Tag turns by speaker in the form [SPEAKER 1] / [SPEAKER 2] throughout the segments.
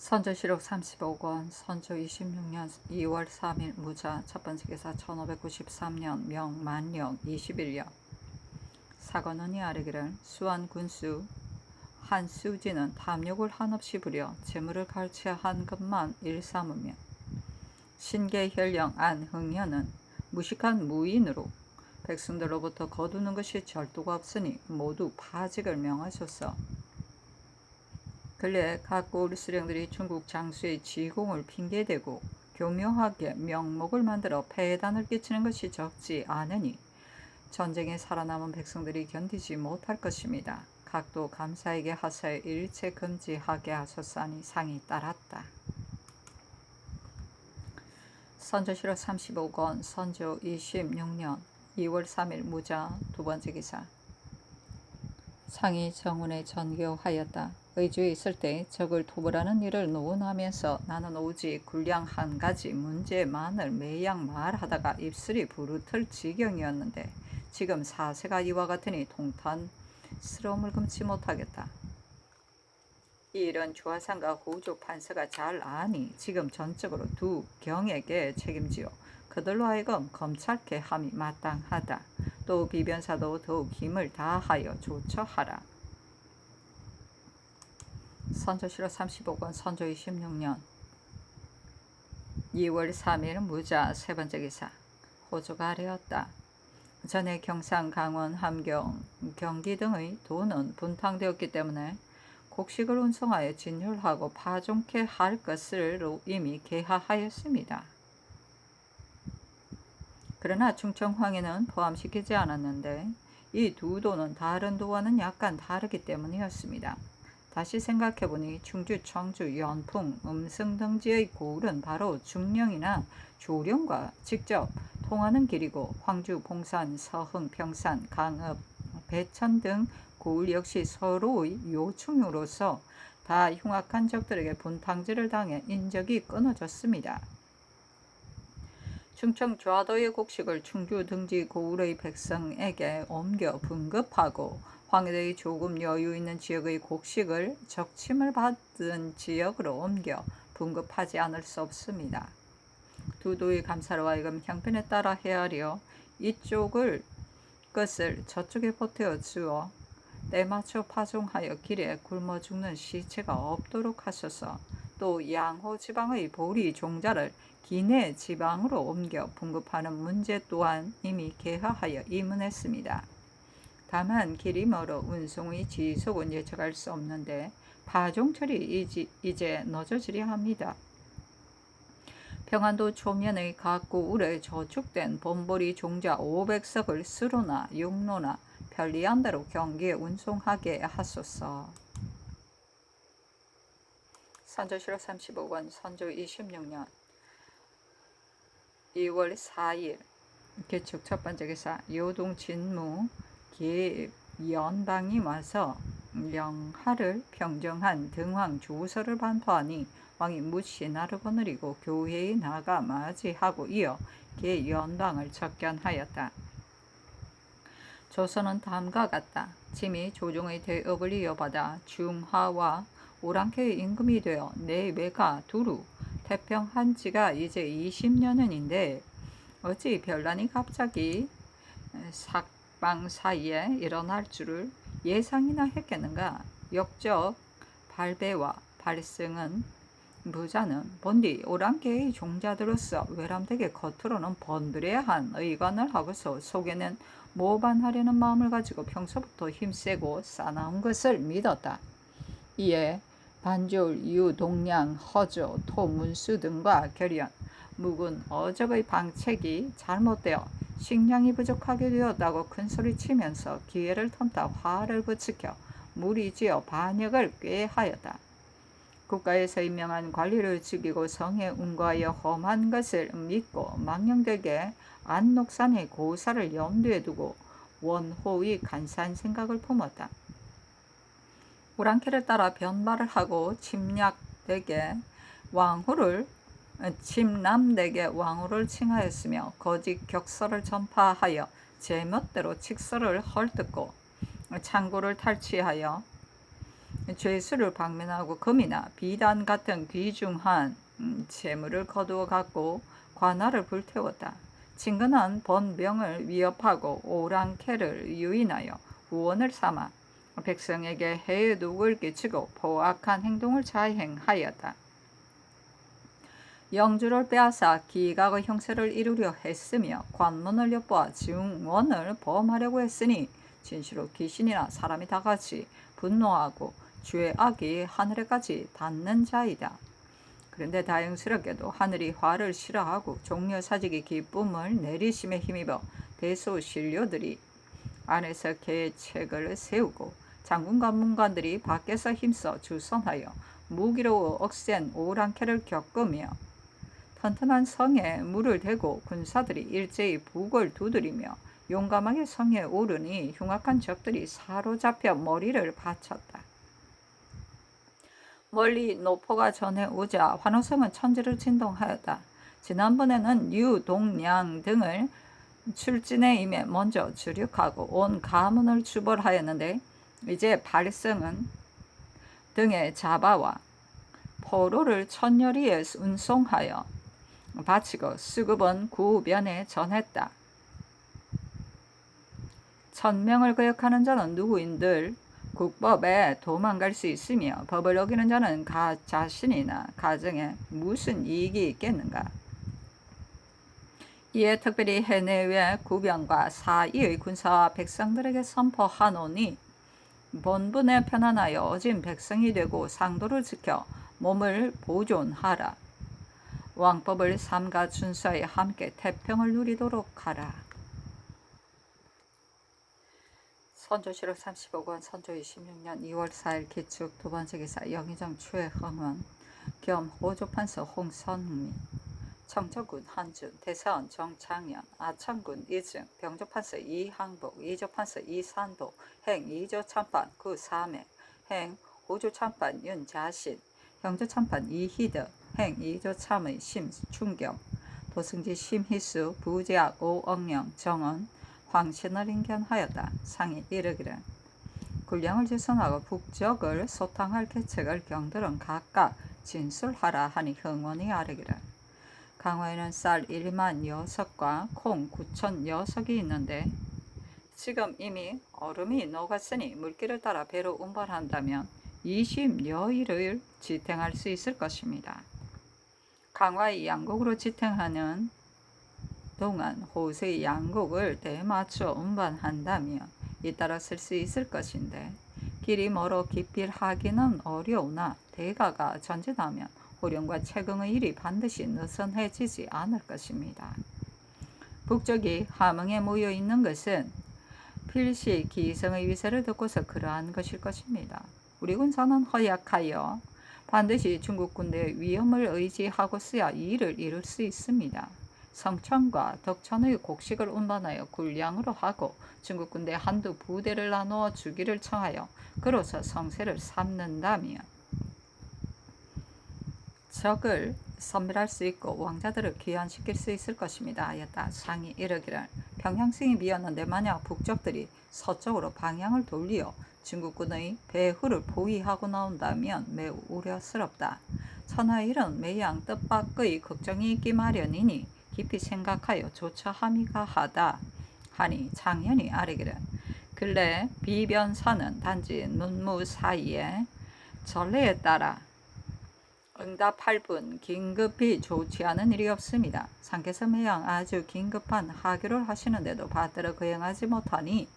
[SPEAKER 1] 선조실록 35권 선조 26년 2월 3일 무자 첫번째 기사 1593년 명 만령 21년 사관원이 아뢰기를 수한 군수 한수지는 탐욕을 한없이 부려 재물을 갈취한 것만 일삼으며 신계현령 안흥년은 무식한 무인으로 백성들로부터 거두는 것이 절도가 없으니 모두 파직을 명하소서. 근래 각고을 수령들이 중국 장수의 지공을 핑계대고 교묘하게 명목을 만들어 폐단을 끼치는 것이 적지 않으니 전쟁에 살아남은 백성들이 견디지 못할 것입니다. 각도 감사에게 하사에 일체 금지하게 하소서하니 상이 따랐다. 선조실록 35권 선조 26년 2월 3일 무자 두번째 기사 상이 정운에 전교하였다. 의주에 있을 때 적을 토벌하는 일을 논하면서 나는 오직 군량 한 가지 문제만을 매양 말하다가 입술이 부르틀 지경이었는데 지금 사세가 이와 같으니 통탄스러움을 금치 못하겠다. 이 일은 주하상과 호조 판서가 잘 아니 지금 전적으로 두 경에게 책임지어 그들로 하여금 검찰케 함이 마땅하다. 또 비변사도 더욱 힘을 다하여 조처하라. 선조실록 35권 선조 26년 2월 3일 무자 세번째 기사 호조가 아뢰었다. 전에 경상, 강원, 함경, 경기 등의 도는 분탕되었기 때문에 곡식을 운송하여 진열하고 파종케 할 것을 이미 계하하였습니다. 그러나 충청황해는 포함시키지 않았는데 이 두 도는 다른 도와는 약간 다르기 때문이었습니다. 다시 생각해보니 충주, 청주, 연풍, 음성 등지의 고을은 바로 중령이나 조령과 직접 통하는 길이고 황주, 봉산, 서흥, 평산, 강읍, 배천 등 고을 역시 서로의 요충으로서 다 흉악한 적들에게 분탕질을 당해 인적이 끊어졌습니다. 충청 좌도의 곡식을 충주 등지 고을의 백성에게 옮겨 분급하고 황해도의 조금 여유 있는 지역의 곡식을 적침을 받은 지역으로 옮겨 분급하지 않을 수 없습니다. 두 도의 감사로 하여금 형편에 따라 헤아려 이쪽을 것을 저쪽에 보태어 주어 때맞춰 파종하여 길에 굶어 죽는 시체가 없도록 하소서. 또 양호 지방의 보리 종자를 기내 지방으로 옮겨 분급하는 문제 또한 이미 계하하여 입문했습니다. 다만 길이 멀어 운송의 지속은 예측할 수 없는데 파종철이 이제 늦어지려 합니다. 평안도 초면의 각 고을에 저축된 본보리 종자 500석을 수로나 육로나 편리한 대로 경기에 운송하게 하소서. 선조실록 35권 선조 26년 2월 4일 개축 첫번째 기사 요동 진무 계연방이 와서 명하를 평정한 등왕 조서를 반포하니 왕이 무신하를 거느리고 교회에 나가 맞이하고 이어 계연방을 접견하였다. 조서는 다음과 같다. 짐이 조종의 대업을 이어받아 중하와 오랑캐의 임금이 되어 내외가 두루 태평한 지가 이제 20년은인데 어찌 별난이 갑자기 삭방 사이에 일어날 줄을 예상이나 했겠는가. 역적 발배와 발승은 부자는 본디 오랑캐의 종자들로서 외람되게 겉으로는 번들해한 의관을 하고서 속에는 모반하려는 마음을 가지고 평소부터 힘세고 싸나운 것을 믿었다. 이에 반졸, 유, 동량, 허조, 토, 문수 등과 결연, 묵은 어적의 방책이 잘못되어 식량이 부족하게 되었다고 큰소리치면서 기회를 틈타 화를 부추겨 무리지어 반역을 꾀하였다. 국가에서 임명한 관리를 죽이고 성에 운거하여 험한 것을 믿고 망령되게 안녹산의 고사를 염두에 두고 원호의 간사한 생각을 품었다. 오랑캐를 따라 변발을 하고 침략되게 왕후를 칭하였으며 거짓 격설을 전파하여 제멋대로 칙서를 헐뜯고 창고를 탈취하여 죄수를 방면하고 금이나 비단 같은 귀중한 재물을 거두어 갖고 관할을 불태웠다. 친근한 번병을 위협하고 오랑캐를 유인하여 후원을 삼아 백성에게 해독을 끼치고 포악한 행동을 자행하였다. 영주를 빼앗아 기각의 형세를 이루려 했으며 관문을 엿보아 증원을 범하려고 했으니 진시로 귀신이나 사람이 다같이 분노하고 죄악이 하늘에까지 닿는 자이다. 그런데 다행스럽게도 하늘이 화를 싫어하고 종려사직이 기쁨을 내리심에 힘입어 대소신료들이 안에서 계책을 세우고 장군과 문관들이 밖에서 힘써 주선하여 무기로 억센 오랑캐를 겪으며 튼튼한 성에 물을 대고 군사들이 일제히 북을 두드리며 용감하게 성에 오르니 흉악한 적들이 사로잡혀 머리를 바쳤다. 멀리 노포가 전해오자 환호성은 천지를 진동하였다. 지난번에는 유동량 등을 출진에 임해 먼저 주륙하고 온 가문을 주벌하였는데 이제 발성은 등의 자바와 포로를 천여리에 운송하여 바치고 수급은 구변에 전했다. 1000명을 거역하는 자는 누구인들 국법에 도망갈 수 있으며 법을 어기는 자는 자신이나 가정에 무슨 이익이 있겠는가. 이에 특별히 해내외 구변과 사이의 군사와 백성들에게 선포하노니 본분에 편안하여 어진 백성이 되고 상도를 지켜 몸을 보존하라. 왕법을 삼가 준수하여 함께 태평을 누리도록 하라. 선조실록 35권 선조 26년 2월 4일 기축 두번째 기사 영의정 최흥원 겸 호조판서 홍선미 청정군 한준 대사원 정창현 아천군 이증 병조판서 이항복 이조판서 이산도 행 이조참판 구삼해 행 호조참판 윤자신 형조참판 이희덕 행 이조참의 심충겸 도승지 심희수 부제학 오억령 정원 황신을 인견하였다. 상이 이르기를 군량을 지선하고 북적을 소탕할 계책을 경들은 각각 진술하라 하니 흥원이 아뢰기를 강화에는 쌀 1만 여석과 콩 9천 여석이 있는데 지금 이미 얼음이 녹았으니 물길을 따라 배로 운반한다면 20여일을 지탱할 수 있을 것입니다. 강화의 양곡으로 지탱하는 동안 호수의 양곡을 대맞춰 운반한다면 잇따라 쓸 수 있을 것인데 길이 멀어 기필하기는 어려우나 대가가 전진하면 호령과 채경의 일이 반드시 느슨해지지 않을 것입니다. 북쪽이 함흥에 모여 있는 것은 필시 기성의 위세를 듣고서 그러한 것일 것입니다. 우리 군사는 허약하여 반드시 중국 군대의 위험을 의지하고서야 이 일을 이룰 수 있습니다. 성천과 덕천의 곡식을 운반하여 군량으로 하고 중국 군대 한두 부대를 나누어 주기를 청하여 그로서 성세를 삼는다면 적을 섬멸할 수 있고 왕자들을 귀환시킬 수 있을 것입니다. 하였다. 상이 이르기를 평양승이 비었는데 만약 북적들이 서쪽으로 방향을 돌리어 중국군의 배후를 포위하고 나온다면 매우 우려스럽다. 천하의 일은 매양 뜻밖의 걱정이 있기 마련이니 깊이 생각하여 조처함이가 하다 하니 장현이 아뢰기를 근래 비변사는 단지 눈무 사이에 전례에 따라 응답할 뿐 긴급히 좋지 않은 일이 없습니다. 상께서 매양 아주 긴급한 하교를 하시는데도 받들어 거행하지 못하니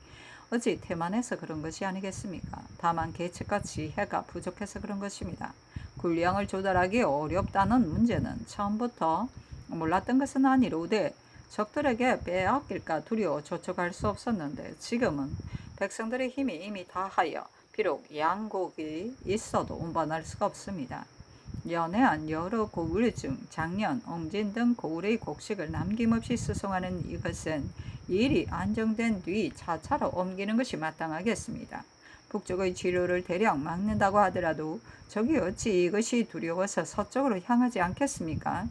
[SPEAKER 1] 어찌 태만해서 그런 것이 아니겠습니까? 다만 계책과 지혜가 부족해서 그런 것입니다. 군량을 조달하기 어렵다는 문제는 처음부터 몰랐던 것은 아니로되 적들에게 빼앗길까 두려워 조촉할 수 없었는데 지금은 백성들의 힘이 이미 다하여 비록 양곡이 있어도 운반할 수가 없습니다. 연해안 여러 고을 중 장년, 옹진 등 고을의 곡식을 남김없이 수송하는 이것은 일이 안정된 뒤 차차로 옮기는 것이 마땅하겠습니다. 북쪽의 진로를 대략 막는다고 하더라도 적이 어찌 이것이 두려워서 서쪽으로 향하지 않겠습니까?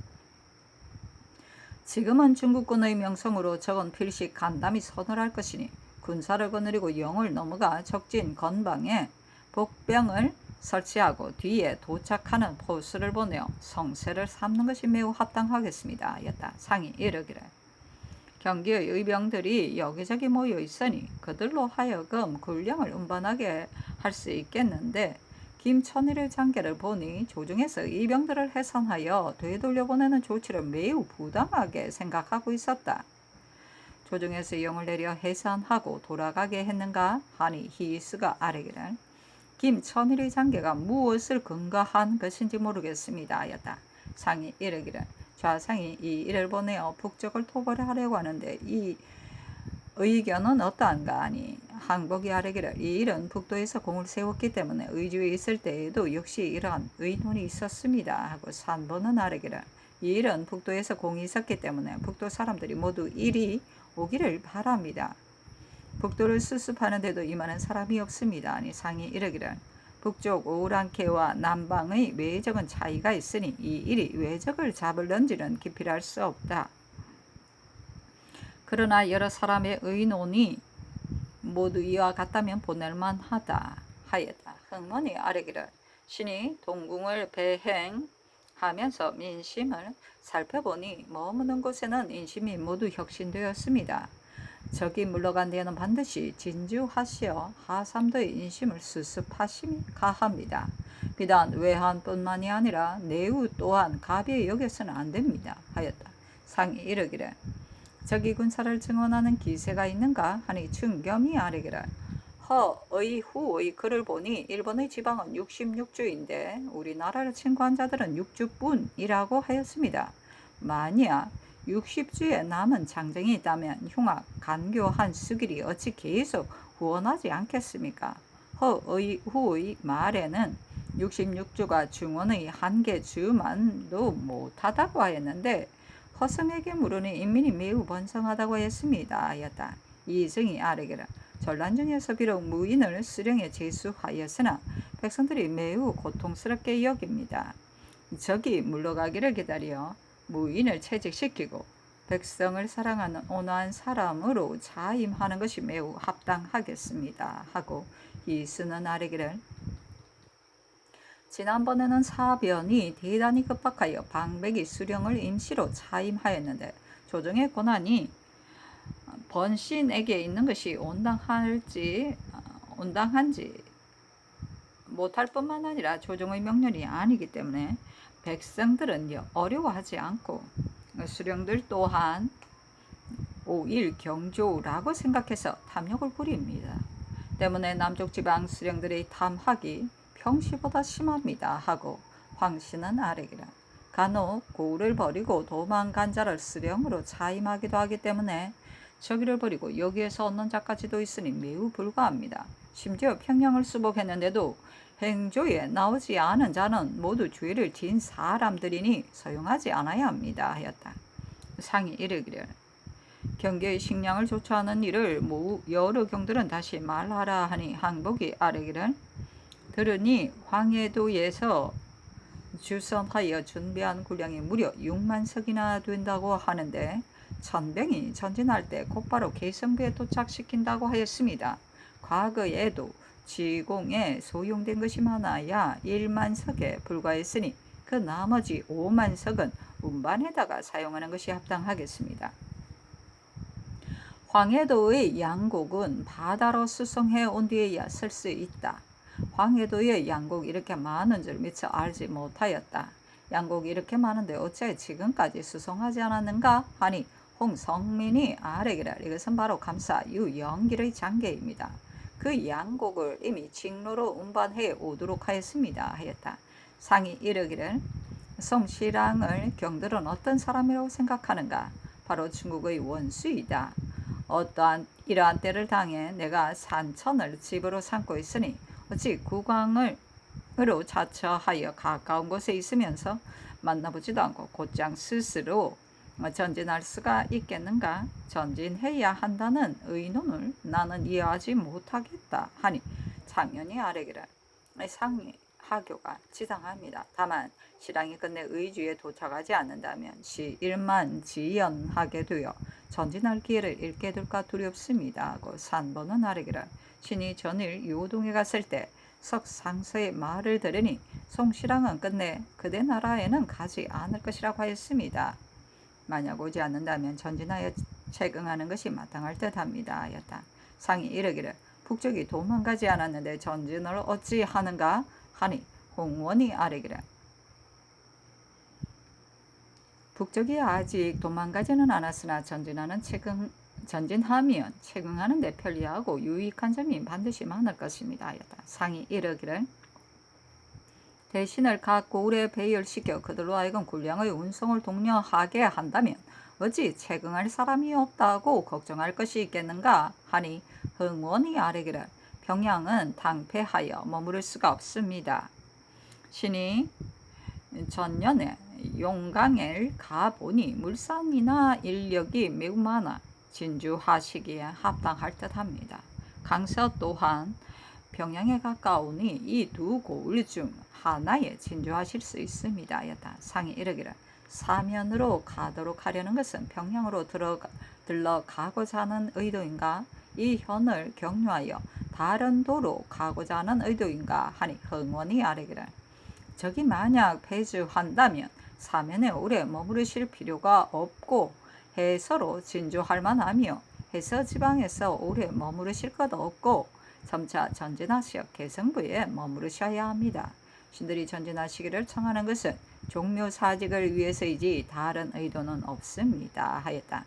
[SPEAKER 1] 지금은 중국군의 명성으로 적은 필시 간담이 서늘할 것이니 군사를 거느리고 영을 넘어가 적진 건방에 복병을 설치하고 뒤에 도착하는 포수를 보내어 성세를 삼는 것이 매우 합당하겠습니다. 였다. 상이 이르기를 경기의 의병들이 여기저기 모여 있으니 그들로 하여금 군량을 운반하게 할 수 있겠는데 김천일의 장계를 보니 조중에서 의병들을 해산하여 되돌려보내는 조치를 매우 부당하게 생각하고 있었다. 조중에서 영을 내려 해산하고 돌아가게 했는가 하니 히스가 아뢰기를 김천일의 장계가 무엇을 근거한 것인지 모르겠습니다. 였다. 상이 이르기를 좌상이 이 일을 보내어 북쪽을 토벌하려고 하는데 이 의견은 어떠한가 하니 항복이 아뢰기를 이 일은 북도에서 공을 세웠기 때문에 의주에 있을 때에도 역시 이러한 의논이 있었습니다. 하고 산보는 아뢰기를 이 일은 북도에서 공이 있었기 때문에 북도 사람들이 모두 이리 오기를 바랍니다. 북도를 수습하는데도 임하는 사람이 없습니다. 아니 상이 이르기를 북쪽 오랑캐와 남방의 외적은 차이가 있으니 이 일이 외적을 잡을런지는 기필 할 수 없다. 그러나 여러 사람의 의논이 모두 이와 같다면 보낼만하다 하였다. 흥문이 아뢰기를 신이 동궁을 배행하면서 민심을 살펴보니 머무는 곳에는 인심이 모두 혁신되었습니다. 적이 물러간 데에는 반드시 진주하시어 하삼도의 인심을 수습하심이 가합니다. 비단 외환뿐만이 아니라 내우 또한 가비에 여겨서는 안 됩니다. 하였다. 상이 이르기를 적이 군사를 증언하는 기세가 있는가 하니 충겸이 아뢰기를 허의 후의 글을 보니 일본의 지방은 66주인데 우리나라를 침공한 자들은 6주뿐이라고 하였습니다. 만약 60주에 남은 장정이 있다면 흉악, 간교 한 수길이 어찌 계속 후원하지 않겠습니까? 허의 후의 말에는 66주가 중원의 한개 주만도 못하다고 하였는데 허성에게 물으니 인민이 매우 번성하다고 했습니다. 하였다. 이승이 아뢰기를 전란 중에서 비록 무인을 수령에 제수하였으나 백성들이 매우 고통스럽게 여깁니다. 적이 물러가기를 기다려 무인을 채직시키고 백성을 사랑하는 온화한 사람으로 자임하는 것이 매우 합당하겠습니다. 하고 이수는 아뢰기를 지난번에는 사변이 대단히 급박하여 방백이 수령을 임시로 차임하였는데 조정의 권한이 번신에게 있는 것이 온당한지 못할 뿐만 아니라 조정의 명령이 아니기 때문에 백성들은 어려워하지 않고 수령들 또한 오일 경조라고 생각해서 탐욕을 부립니다. 때문에 남쪽 지방 수령들의 탐학이 평시보다 심합니다. 하고 황씨는 아뢰기를 간혹 고을을 버리고 도망간 자를 수령으로 차임하기도 하기 때문에 저기를 버리고 여기에서 얻는 자까지도 있으니 매우 불가합니다. 심지어 평양을 수복했는데도 행조에 나오지 않은 자는 모두 죄를 지은 사람들이니 소용하지 않아야 합니다. 하였다. 상이 이르기를 경계의 식량을 조처하는 일을 여러 경들은 다시 말하라 하니 항복이 아뢰기를 들으니 황해도에서 주선하여 준비한 군량이 무려 6만 석이나 된다고 하는데 천병이 전진할 때 곧바로 계성부에 도착시킨다고 하였습니다. 과거에도 지공에 소용된 것이 많아야 1만 석에 불과했으니 그 나머지 5만 석은 운반에다가 사용하는 것이 합당하겠습니다. 황해도의 양곡은 바다로 수송해 온 뒤에야 쓸 수 있다. 황해도의 양곡이 이렇게 많은 줄 미처 알지 못하였다. 양곡이 이렇게 많은데 어째 지금까지 수송하지 않았는가 하니 홍성민이 아뢰기를 이것은 바로 감사 유영길의 장계입니다. 그 양곡을 이미 직로로 운반해 오도록 하였습니다. 하였다. 상이 이르기를 송시랑을 경들은 어떤 사람이라고 생각하는가? 바로 중국의 원수이다. 어떠한 이러한 때를 당해 내가 산천을 집으로 삼고 있으니 어찌 국왕으로 자처하여 가까운 곳에 있으면서 만나보지도 않고 곧장 스스로 전진할 수가 있겠는가? 전진해야 한다는 의논을 나는 이해하지 못하겠다 하니 장년이 아뢰기를 상이 하교가 지당합니다. 다만 신랑이 끝내 의주에 도착하지 않는다면 시일만 지연하게 되어 전진할 기회를 잃게 될까 두렵습니다. 하고 산보는 아뢰기를 신이 전일 요동에 갔을 때 석상서의 말을 들으니 송시랑은 끝내 그대 나라에는 가지 않을 것이라고 하였습니다. 만약 오지 않는다면 전진하여 채긍하는 것이 마땅할 듯합니다 하였다. 상이 이르기를 북적이 도망가지 않았는데 전진을 어찌 하는가 하니 홍원이 아뢰기를 북적이 아직 도망가지는 않았으나 전진하면 채긍하는 데 편리하고 유익한 점이 반드시 많을 것입니다 하였다. 상이 이르기를 대신을 각 고을에 배열시켜 그들로 하여금 군량의 운송을 독려하게 한다면 어찌 채긍할 사람이 없다고 걱정할 것이 있겠는가 하니 흥원이 아뢰기를 평양은 당패하여 머무를 수가 없습니다. 신이 전년에 용강을 가보니 물산이나 인력이 매우 많아 진주하시기에 합당할 듯합니다. 강서 또한 평양에 가까우니 이 두 고을 중 하나에 진주하실 수 있습니다 하였다. 상이 이르기를 사면으로 가도록 하려는 것은 평양으로 들러가고자 하는 의도인가? 이 현을 경유하여 다른 도로 가고자 하는 의도인가? 하니 흥원이 아뢰기를 적이 만약 패주한다면 사면에 오래 머무르실 필요가 없고 해서로 진주할 만하며 해서 지방에서 오래 머무르실 것 없고 점차 전진하시어 개성부에 머무르셔야 합니다. 신들이 전진하시기를 청하는 것은 종묘사직을 위해서이지 다른 의도는 없습니다 하였다.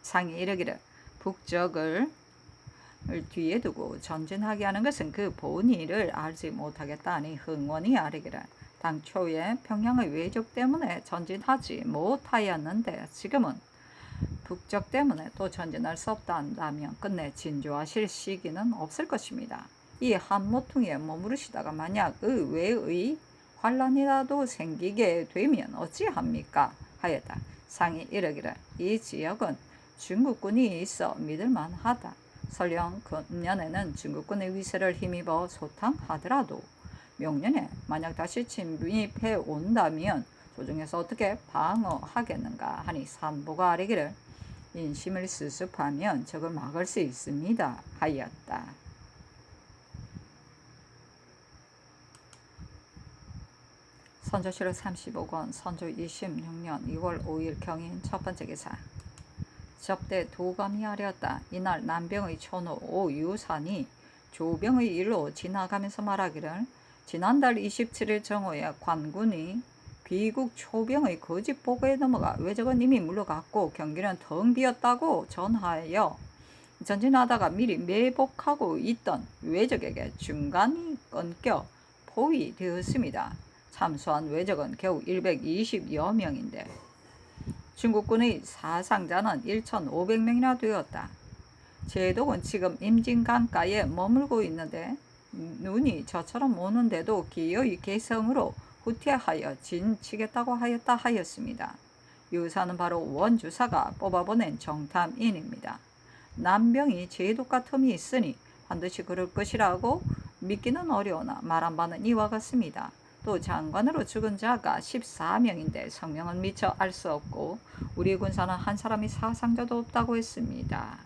[SPEAKER 1] 상이 이르기를 북적을 뒤에 두고 전진하게 하는 것은 그 본의를 알지 못하겠다 하니 흥원이 아뢰기를 당초에 평양의 외적 때문에 전진하지 못하였는데 지금은 북적 때문에 또 전진할 수 없다 한다면 끝내 진주하실 시기는 없을 것입니다. 이 한모퉁이에 머무르시다가 만약 의외의 환란이라도 생기게 되면 어찌합니까? 하였다. 상이 이르기를 이 지역은 중국군이 있어 믿을만하다. 설령 금년에는 중국군의 위세를 힘입어 소탕하더라도 명년에 만약 다시 침입해 온다면 조정에서 어떻게 방어하겠는가 하니 산보가 아뢰기를 인심을 수습하면 적을 막을 수 있습니다 하였다. 선조실록 35권 선조 26년 2월 5일 경인 첫 번째 기사. 접대 도감이 아뢰었다. 이날 남병의 촌호 오유산이 조병의 일로 지나가면서 말하기를 지난달 27일 정오에 관군이 비국 초병의 거짓 보고에 넘어가 외적은 이미 물러갔고 경기는 텅 비었다고 전하여 전진하다가 미리 매복하고 있던 외적에게 중간이 끊겨 포위되었습니다. 참수한 외적은 겨우 120여 명인데 중국군의 사상자는 1,500명이나 되었다. 제독은 지금 임진강가에 머물고 있는데 눈이 저처럼 오는데도 기어이 개성으로 후퇴하여 진치겠다고 하였습니다. 유사는 바로 원주사가 뽑아보낸 정탐인입니다. 남병이 제독과 틈이 있으니 반드시 그럴 것이라고 믿기는 어려우나 말한 바는 이와 같습니다. 또 장관으로 죽은 자가 14명인데 성명은 미처 알 수 없고 우리 군사는 한 사람이 사상자도 없다고 했습니다.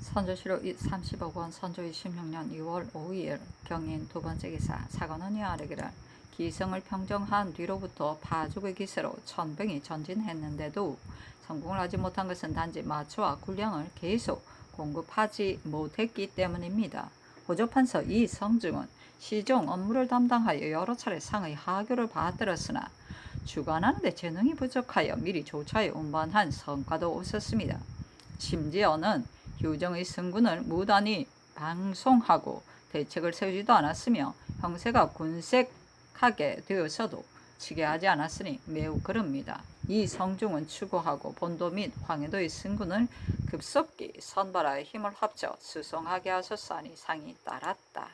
[SPEAKER 1] 선조실록 35권 선조 26년 2월 5일 경인 두 번째 기사. 사관원이 아뢰기를 기성을 평정한 뒤로부터 파죽의 기세로 1000병이 전진했는데도 성공을 하지 못한 것은 단지 마초와 군량을 계속 공급하지 못했기 때문입니다. 호조판서 이성중은 시종 업무를 담당하여 여러 차례 상의 하교를 받들었으나 주관하는 데 재능이 부족하여 미리 조차에 운반한 성과도 없었습니다. 심지어는 휴정의 승군을 무단히 방송하고 대책을 세우지도 않았으며 형세가 군색하게 되어서도 치게 하지 않았으니 매우 그릅니다. 이 성중은 추구하고 본도 및 황해도의 승군을 급속히 선발하여 힘을 합쳐 수송하게 하셨사니 상이 따랐다.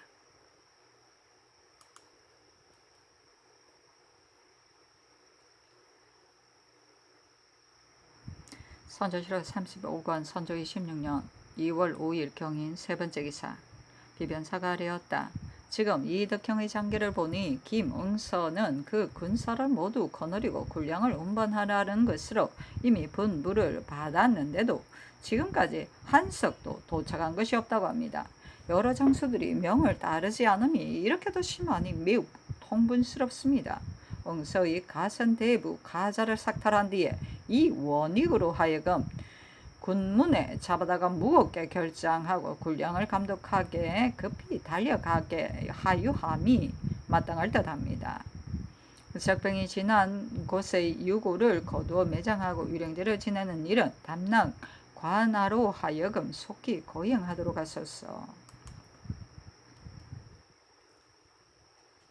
[SPEAKER 1] 선조실록 35권 선조 26년 2월 5일 경인 세 번째 기사. 비변사가 아뢰었다. 지금 이덕형의 장계를 보니 김응서는 그 군사를 모두 거느리고 군량을 운반하라는 것으로 이미 분부를 받았는데도 지금까지 한 석도 도착한 것이 없다고 합니다. 여러 장수들이 명을 따르지 않음이 이렇게도 심하니 매우 통분스럽습니다. 응서의 가선 대부 가자를 삭탈한 뒤에 이 원익으로 하여금 군문에 잡아다가 무겁게 결장하고 군량을 감독하게 급히 달려가게 하유함이 마땅할 듯합니다. 적병이 지난 곳의 유고를 거두어 매장하고 유령제를 지내는 일은 담당 관아로 하여금 속히 거행하도록 하소서.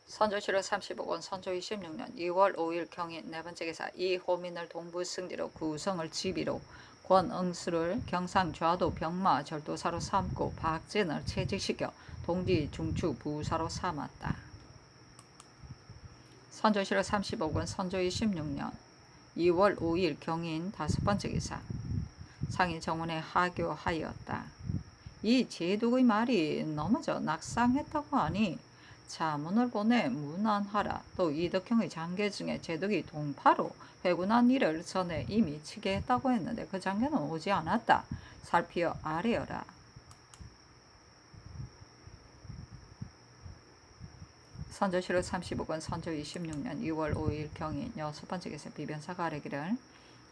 [SPEAKER 1] 선조실록 35권 선조 26년 2월 5일 경인 네 번째 기사 이호민을 동부 승지로 구성을 지비로 권응수를 경상 좌도 병마 절도사로 삼고 박진을 채직시켜 동지 중추 부사로 삼았다. 선조실록 35권 선조 26년 2월 5일 경인 다섯 번째 기사 상이 정원에 하교하였다. 이 제독의 말이 넘어져 낙상했다고 하니 자문을 보내 문안하라. 또 이덕형의 장계 중에 제독이 동파로 회군한 일을 전에 이미 치게 했다고 했는데 그 장계는 오지 않았다. 살피어 아뢰어라. 선조실록 35권 선조 26년 2월 5일 경인 여섯 번째 기사 비변사가 아뢰기를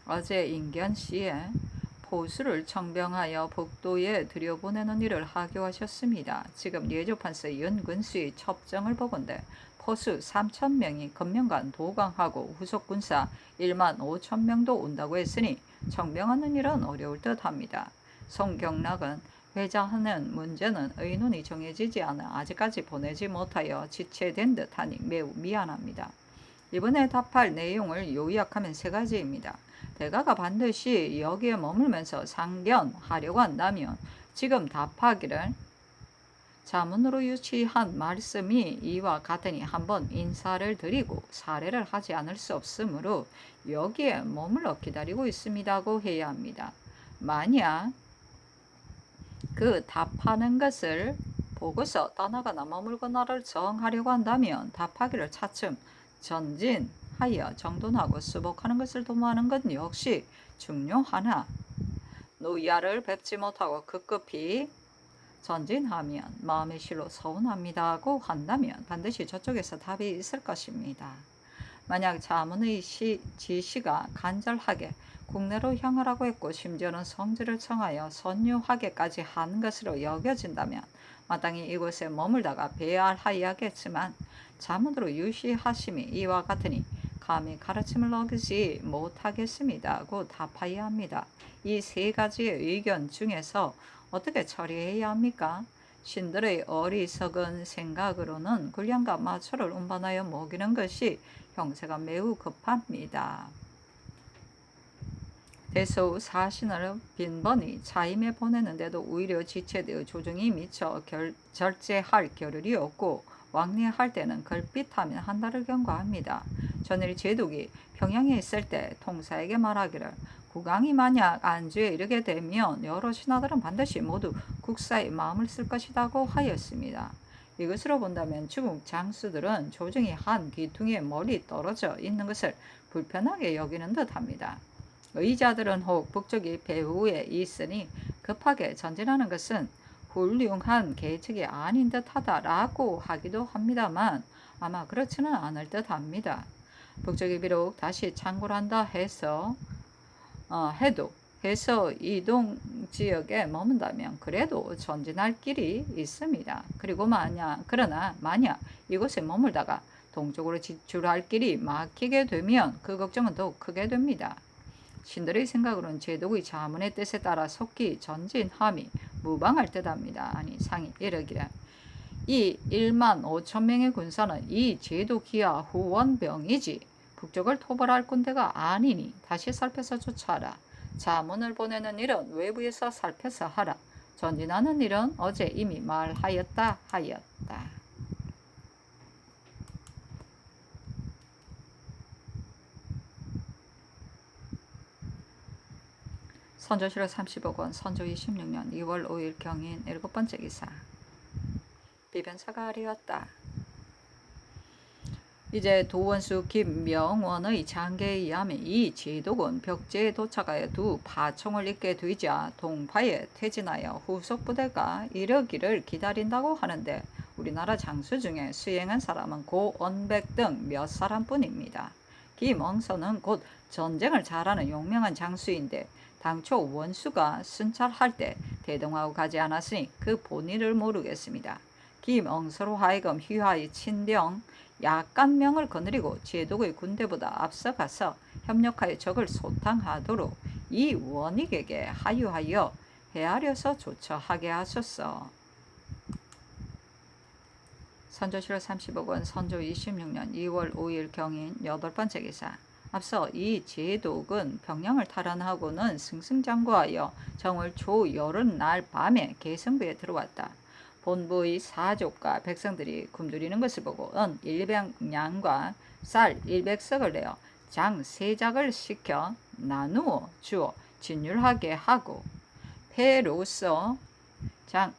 [SPEAKER 1] 어제 인견씨에 포수를 청병하여 복도에 들여보내는 일을 하교하셨습니다. 지금 예조판서 연근수의 첩정을 보건대 포수 3,000명이 금명간 도강하고 후속군사 15,000명도 온다고 했으니 청병하는 일은 어려울 듯합니다. 송경락은 회자하는 문제는 의논이 정해지지 않아 아직까지 보내지 못하여 지체된 듯하니 매우 미안합니다. 이번에 답할 내용을 요약하면 세 가지입니다. 대가가 반드시 여기에 머물면서 상견하려고 한다면 지금 답하기를 자문으로 유치한 말씀이 이와 같으니 한번 인사를 드리고 사례를 하지 않을 수 없으므로 여기에 머물러 기다리고 있습니다고 해야 합니다. 만약 그 답하는 것을 보고서 떠나거나 머물거나를 정하려고 한다면 답하기를 차츰 전진하여 정돈하고 수복하는 것을 도모하는 것 역시 중요하나 노야를 뵙지 못하고 급급히 전진하면 마음의 실로 서운합니다고 한다면 반드시 저쪽에서 답이 있을 것입니다. 만약 자문의 지시가 간절하게 국내로 향하라고 했고 심지어는 성지를 청하여 선유하게까지 한 것으로 여겨진다면 마땅히 이곳에 머물다가 배알하여야겠지만 자문으로 유시하심이 이와 같으니 감히 가르침을 어기지 못하겠습니다고 답하여야 합니다. 이 세 가지의 의견 중에서 어떻게 처리해야 합니까? 신들의 어리석은 생각으로는 군량과 마초를 운반하여 먹이는 것이 형세가 매우 급합니다. 대소후 사신을 빈번히 차임에 보내는데도 오히려 지체되어 조정이 미쳐 절제할 겨를이 없고 왕래할 때는 걸핏하면 한 달을 경과합니다. 전일 제독이 평양에 있을 때 통사에게 말하기를 국왕이 만약 안주에 이르게 되면 여러 신하들은 반드시 모두 국사에 마음을 쓸 것이라고 하였습니다. 이것으로 본다면 중국 장수들은 조정이 한 귀퉁이에 멀리 떨어져 있는 것을 불편하게 여기는 듯합니다. 의자들은 혹 북쪽이 배후에 있으니 급하게 전진하는 것은 훌륭한 계책이 아닌 듯하다라고 하기도 합니다만 아마 그렇지는 않을 듯합니다. 북쪽이 비록 다시 창궐 한다 해도 해서 이동 지역에 머문다면 그래도 전진할 길이 있습니다. 그러나 만약 이곳에 머물다가 동쪽으로 지출할 길이 막히게 되면 그 걱정은 더욱 크게 됩니다. 신들의 생각으로는 제독의 자문의 뜻에 따라 속히 전진함이 무방할 듯합니다. 아니 상이 이르기를 이 15,000명의 군사는 이 제독이야 후원병이지 북쪽을 토벌할 군대가 아니니 다시 살펴서 조처하라. 자문을 보내는 일은 외부에서 살펴서 하라. 전진하는 일은 어제 이미 말하였다 하였다. 선조실록 35권 선조 26년 2월 5일 경인 일곱 번째 기사 비변사가 아뢰었다. 이제 도원수 김명원의 장계에 의하면 이 제독은 벽제에 도착하여 두 파총을 잇게 되자 동파에 퇴진하여 후속 부대가 이르기를 기다린다고 하는데 우리나라 장수 중에 수행한 사람은 고 언백 등 몇 사람뿐입니다. 김엉선은 곧 전쟁을 잘하는 용명한 장수인데 당초 원수가 순찰할 때 대동하고 가지 않았으니 그 본의를 모르겠습니다. 김엉서로 하여금 휘하의 친병 약간명을 거느리고 제독의 군대보다 앞서가서 협력하여 적을 소탕하도록 이 원익에게 하유하여 헤아려서 조처하게 하소서. 선조실록 30억 선조 26년 2월 5일 경인 8번째 기사. 앞서 이 제독은 병량을 탈환하고는 승승장구하여 정월 초 여름날 밤에 계승부에 들어왔다. 본부의 사족과 백성들이 굶주리는 것을 보고 은 100량과 쌀 100석을 내어 장 3작을 시켜 나누어 주어 진율하게 하고 패로서 장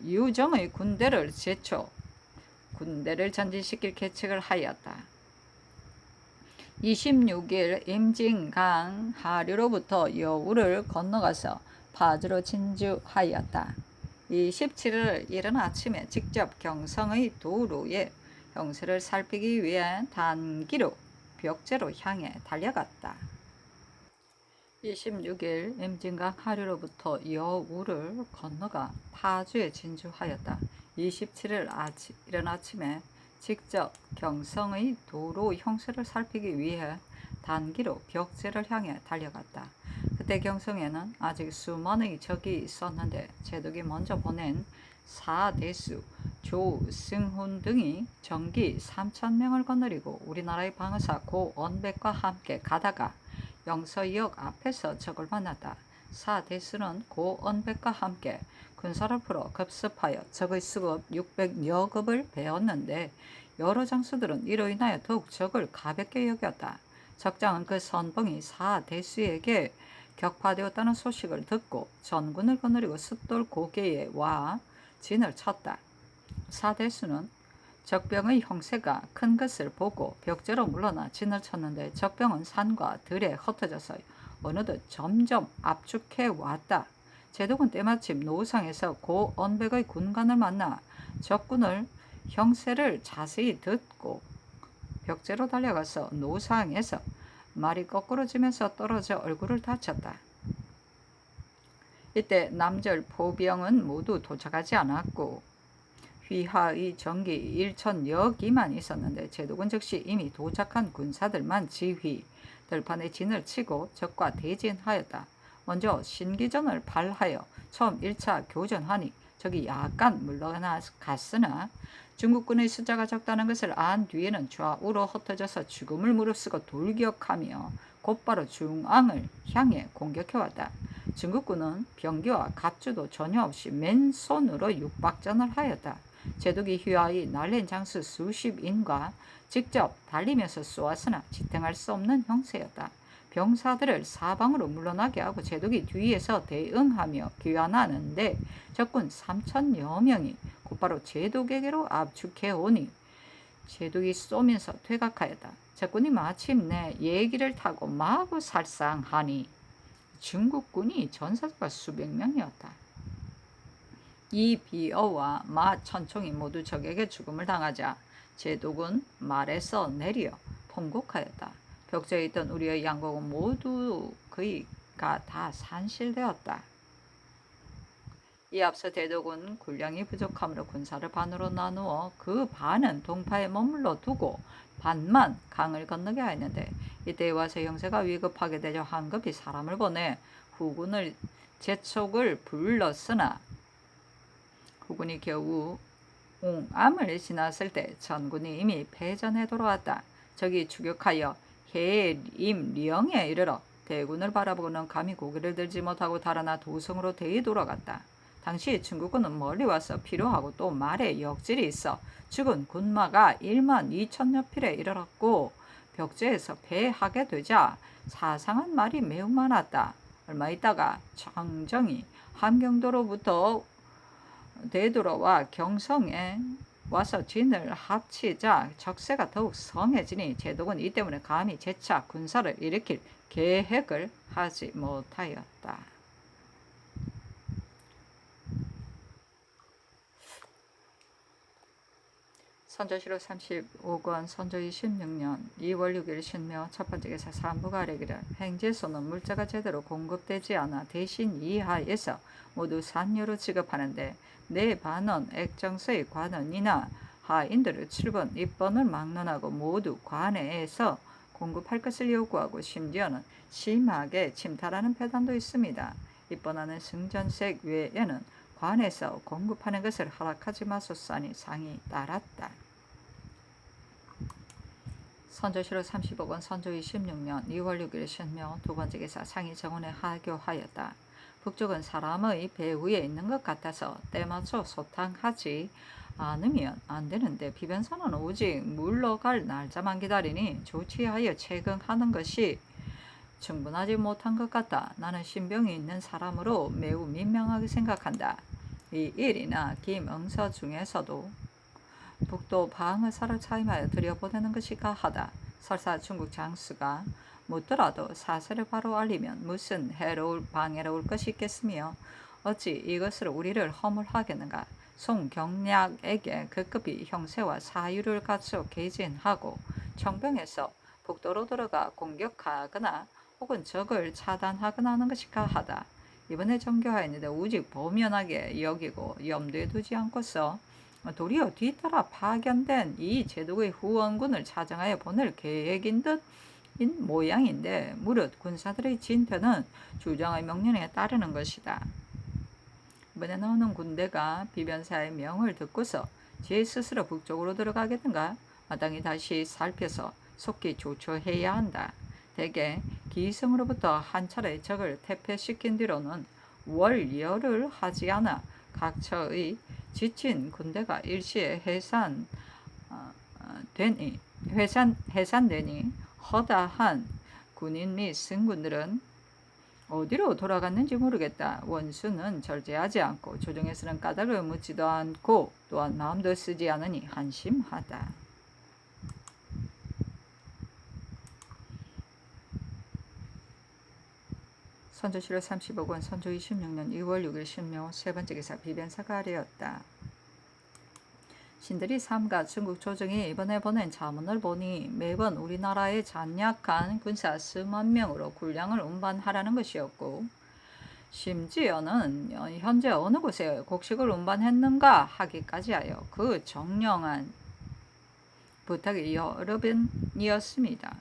[SPEAKER 1] 유정의 군대를 제쳐 군대를 전진시킬 계책을 하였다. 26일 임진강 하류로부터 여우를 건너가서 파주로 진주하였다. 27일 이른 아침에 직접 경성의 도로에 형세를 살피기 위해 단기로 벽제로 향해 달려갔다. 26일 임진강 하류로부터 여우를 건너가 파주에 진주하였다. 27일 이른 아침에 직접 경성의 도로 형세를 살피기 위해 단기로 벽제를 향해 달려갔다. 그때 경성에는 아직 수많은 적이 있었는데 제독이 먼저 보낸 사대수, 조승훈 등이 정기 3,000명을 거느리고 우리나라의 방어사 고언백과 함께 가다가 영서역 앞에서 적을 만났다. 사대수는 고언백과 함께 군사를 풀어 급습하여 적의 수급 600여 급을 베었는데 여러 장수들은 이로 인하여 더욱 적을 가볍게 여겼다. 적장은 그 선봉이 사대수에게 격파되었다는 소식을 듣고 전군을 거느리고 숫돌 고개에 와 진을 쳤다. 사대수는 적병의 형세가 큰 것을 보고 벽제로 물러나 진을 쳤는데 적병은 산과 들에 흩어져서 어느덧 점점 압축해 왔다. 제독은 때마침 노상에서 고 언백의 군관을 만나 적군을 형세를 자세히 듣고 벽제로 달려가서 노상에서 말이 거꾸러지면서 떨어져 얼굴을 다쳤다. 이때 남절 포병은 모두 도착하지 않았고 휘하의 정기 1,000여 기만 있었는데 제독은 즉시 이미 도착한 군사들만 지휘 들판에 진을 치고 적과 대진하였다. 먼저 신기전을 발하여 처음 1차 교전하니 적이 약간 물러갔으나 중국군의 숫자가 적다는 것을 안 뒤에는 좌우로 흩어져서 죽음을 무릅쓰고 돌격하며 곧바로 중앙을 향해 공격해왔다. 중국군은 병기와 갑주도 전혀 없이 맨손으로 육박전을 하였다. 제독이 휘하의 날랜 장수 수십인과 직접 달리면서 쏘았으나 지탱할 수 없는 형세였다. 병사들을 사방으로 물러나게 하고 제독이 뒤에서 대응하며 귀환하는데 적군 3,000여 명이 곧바로 제독에게로 압축해오니 제독이 쏘면서 퇴각하였다. 적군이 마침내 얘기를 타고 마구 살상하니 중국군이 전사자가 수백 명이었다. 이 비어와 마 천총이 모두 적에게 죽음을 당하자 제독은 말에서 내려 통곡하였다. 벽제에 있던 우리의 양곡은 모두 그이가 다 산실되었다. 이 앞서 대독은 군량이 부족하므로 군사를 반으로 나누어 그 반은 동파에 머물러 두고 반만 강을 건너게 하였는데 이때에 와서 형세가 위급하게 되자 황급히 사람을 보내 후군을 재촉을 불렀으나 후군이 겨우 옹암을 지났을 때 전군이 이미 패전해 돌아왔다. 적이 추격하여 해림령에 이르러 대군을 바라보고는 감히 고개를 들지 못하고 달아나 도성으로 대이 돌아갔다. 당시 중국군은 멀리 와서 필요하고 또 말에 역질이 있어 죽은 군마가 12,000여 필에 이르렀고 벽제에서 패하게 되자 사상한 말이 매우 많았다. 얼마 있다가 청정이 함경도로부터 되돌아와 경성에 와서 진을 합치자 적세가 더욱 성해지니 제독은 이 때문에 감히 재차 군사를 일으킬 계획을 하지 못하였다. 선조실록 35권 선조 26년 2월 6일 신묘 첫 번째 기사 산부가 아래기를 행제소는 물자가 제대로 공급되지 않아 대신 이하에서 모두 산료로 지급하는데 내 반원 액정서의 관원이나 하인들을 7번 입번을 막론하고 모두 관내에서 공급할 것을 요구하고 심지어는 심하게 침탈하는 패단도 있습니다. 입번하는 승전색 외에는 관에서 공급하는 것을 허락하지 마소서하니 상이 따랐다. 선조실록 35권 선조 26년 2월 6일 신묘 두 번째 기사 상이 정원에 하교하였다. 북쪽은 사람의 배후에 있는 것 같아서 때맞춰 소탕하지 않으면 안 되는데 비변사는 오직 물러갈 날짜만 기다리니 조치하여 채경하는 것이 충분하지 못한 것 같다. 나는 신병이 있는 사람으로 매우 민망하게 생각한다. 이 일이나 김응서 중에서도 북도 방의사를 차임하여 들여보내는 것이 가하다. 설사 중국 장수가 묻더라도 사실을 바로 알리면 무슨 방해로울 것이 있겠으며 어찌 이것으로 우리를 허물하겠는가. 송경략에게 급급히 형세와 사유를 갖추어 개진하고 청병에서 북도로 들어가 공격하거나 혹은 적을 차단하거나 하는 것이 가하다. 이번에 정교하였는데 오직 보면하게 여기고 염두에 두지 않고서 도리어 뒤따라 파견된 이 제독의 후원군을 차정하여 보낼 계획인 듯인 모양인데 무릇 군사들의 진퇴는 주정의 명령에 따르는 것이다. 이번에 나오는 군대가 비변사의 명을 듣고서 제 스스로 북쪽으로 들어가겠는가? 마땅히 다시 살펴서 속히 조처해야 한다. 대개 기성으로부터 한 차례 적을 퇴폐시킨 뒤로는 월열을 하지 않아 각처의 지친 군대가 일시에 해산되니 허다한 군인 및 승군들은 어디로 돌아갔는지 모르겠다. 원수는 절제하지 않고 조정에서는 까닭을 묻지도 않고 또한 마음도 쓰지 않으니 한심하다. 선조실록 35권 선조 26년 2월 6일 신묘 세 번째 기사 비변사가 아래였다. 신들이 삼가 중국 조정이 이번에 보낸 자문을 보니 매번 우리나라의 잔약한 군사 수만 명으로 군량을 운반하라는 것이었고 심지어는 현재 어느 곳에 곡식을 운반했는가 하기까지 하여 그 정령한 부탁이 여러 번이었습니다.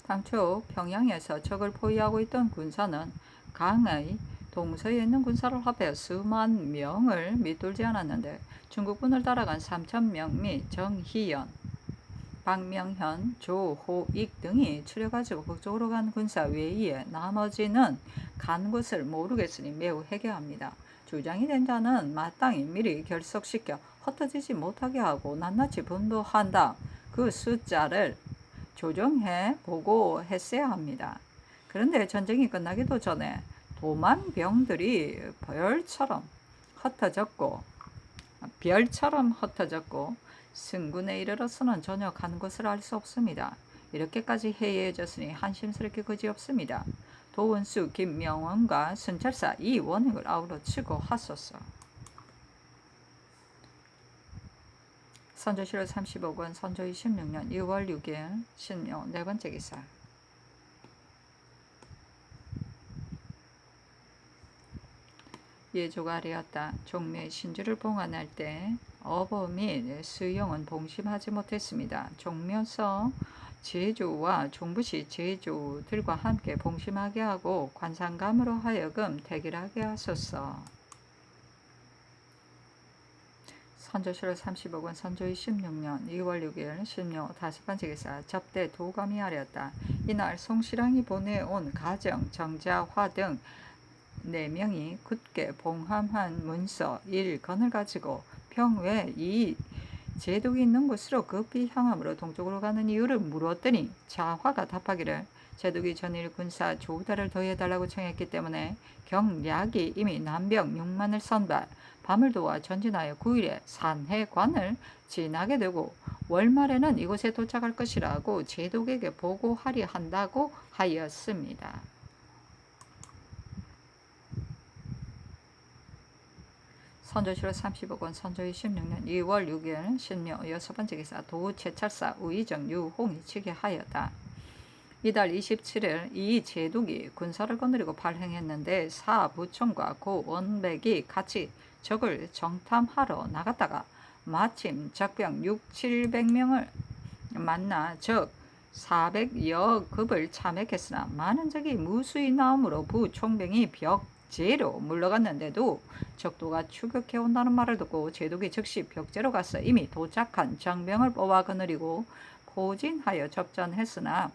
[SPEAKER 1] 당초 평양에서 적을 포위하고 있던 군사는 강의 동서에 있는 군사를 합해 수만 명을 밑돌지 않았는데 중국군을 따라간 3,000명 및 정희연, 박명현, 조호익 등이 추려가지고 북쪽으로 간 군사 외에 나머지는 간 곳을 모르겠으니 매우 해괴합니다. 주장이 된 자는 마땅히 미리 결석시켜 흩어지지 못하게 하고 낱낱이 분도한다. 그 숫자를 조정해 보고 했어야 합니다. 그런데 전쟁이 끝나기도 전에 도만 병들이 별처럼 흩어졌고 승군에 이르러서는 전혀 간 것을 알 수 없습니다. 이렇게까지 해이해졌으니 한심스럽게 그지없습니다. 도원수, 김명원과 순찰사 이 원익을 아우러 치고 하소서. 선조실록 35권 선조 26년 2월 6일 신묘 네 번째 기사 예조가 아래였다. 종묘의 신주를 봉안할 때 어버 및 수용은 봉심하지 못했습니다. 종묘서 제조와 종부시 제조들과 함께 봉심하게 하고 관상감으로 하여금 대길하게 하소서. 선조실록 35권 선조 26년 2월 6일 신묘 다섯 번째 기사 접대 도감이 아래였다. 이날 송시랑이 보내온 가정, 정자화 등 4명이 굳게 봉함한 문서 1건을 가지고 평외 이 제독이 있는 곳으로 급히 향함으로 동쪽으로 가는 이유를 물었더니 자화가 답하기를 제독이 전일 군사 조달을 더해달라고 청했기 때문에 경략이 이미 남병 6만을 선발 밤을 도와 전진하여 9일에 산해관을 지나게 되고 월말에는 이곳에 도착할 것이라고 제독에게 보고하려 한다고 하였습니다. 선조실록 30억 선조 26년 2월 6일 신묘 6번째 기사 도채찰사 우의정 유홍이 치게하였다. 이달 27일 이 제독이 군사를 거느리고 발행했는데 사부총과 고원백이 같이 적을 정탐하러 나갔다가 마침 적병 6, 700명을 만나 적 400여 급을 참액했으나 많은 적이 무수히 나오므로 부총병이 벽제로 물러갔는데도 적도가 추격해 온다는 말을 듣고 제독이 즉시 벽제로 가서 이미 도착한 정병을 뽑아 거느리고 포진하여 접전했으나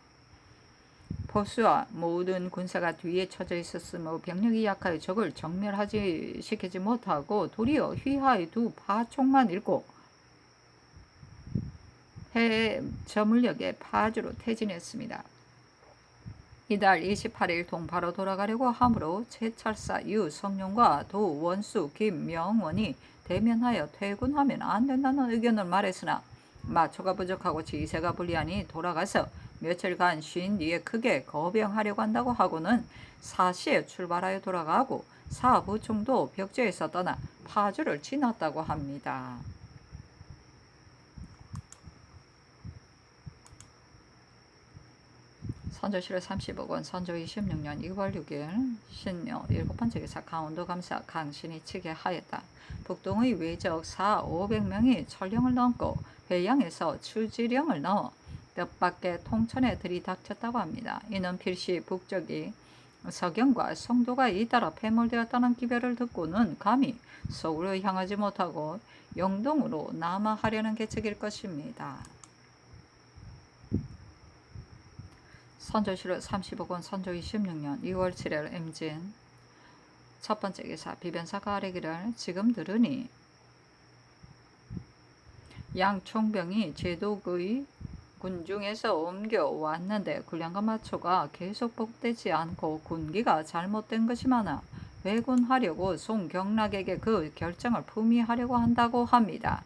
[SPEAKER 1] 포수와 모든 군사가 뒤에 쳐져 있었으며 병력이 약하여 적을 시키지 못하고 도리어 휘하의 두 파총만 잃고 저물역에 파주로 퇴진했습니다. 이달 28일 동파로 돌아가려고 하므로 채찰사 유성룡과 도원수 김명원이 대면하여 퇴군하면 안 된다는 의견을 말했으나 마초가 부족하고 지세가 불리하니 돌아가서 며칠간 쉰 뒤에 크게 거병하려고 한다고 하고는 4시에 출발하여 돌아가고 사부총도 벽제에서 떠나 파주를 지났다고 합니다. 선조실록 30억 선조 26년 2월 6일 신묘 7번째 기사 강원도 감사 강신이 치게 하였다. 북동의 외적 4,500명이 천령을 넘고 회양에서 추지령을 넣어 뜻밖의 통천에 들이닥쳤다고 합니다. 이는 필시 북쪽이 서경과 송도가 잇따라 패물되었다는 기별을 듣고는 감히 서울로 향하지 못하고 영동으로 남하하려는 계책일 것입니다. 선조실록 35권 선조 26년 2월 7일 임진 첫 번째 기사 비변사가 아뢰기를 지금 들으니 양총병이 제독의 군중에서 옮겨왔는데 군량과 마초가 계속 복되지 않고 군기가 잘못된 것이 많아 회군하려고 송경락에게 그 결정을 품위하려고 한다고 합니다.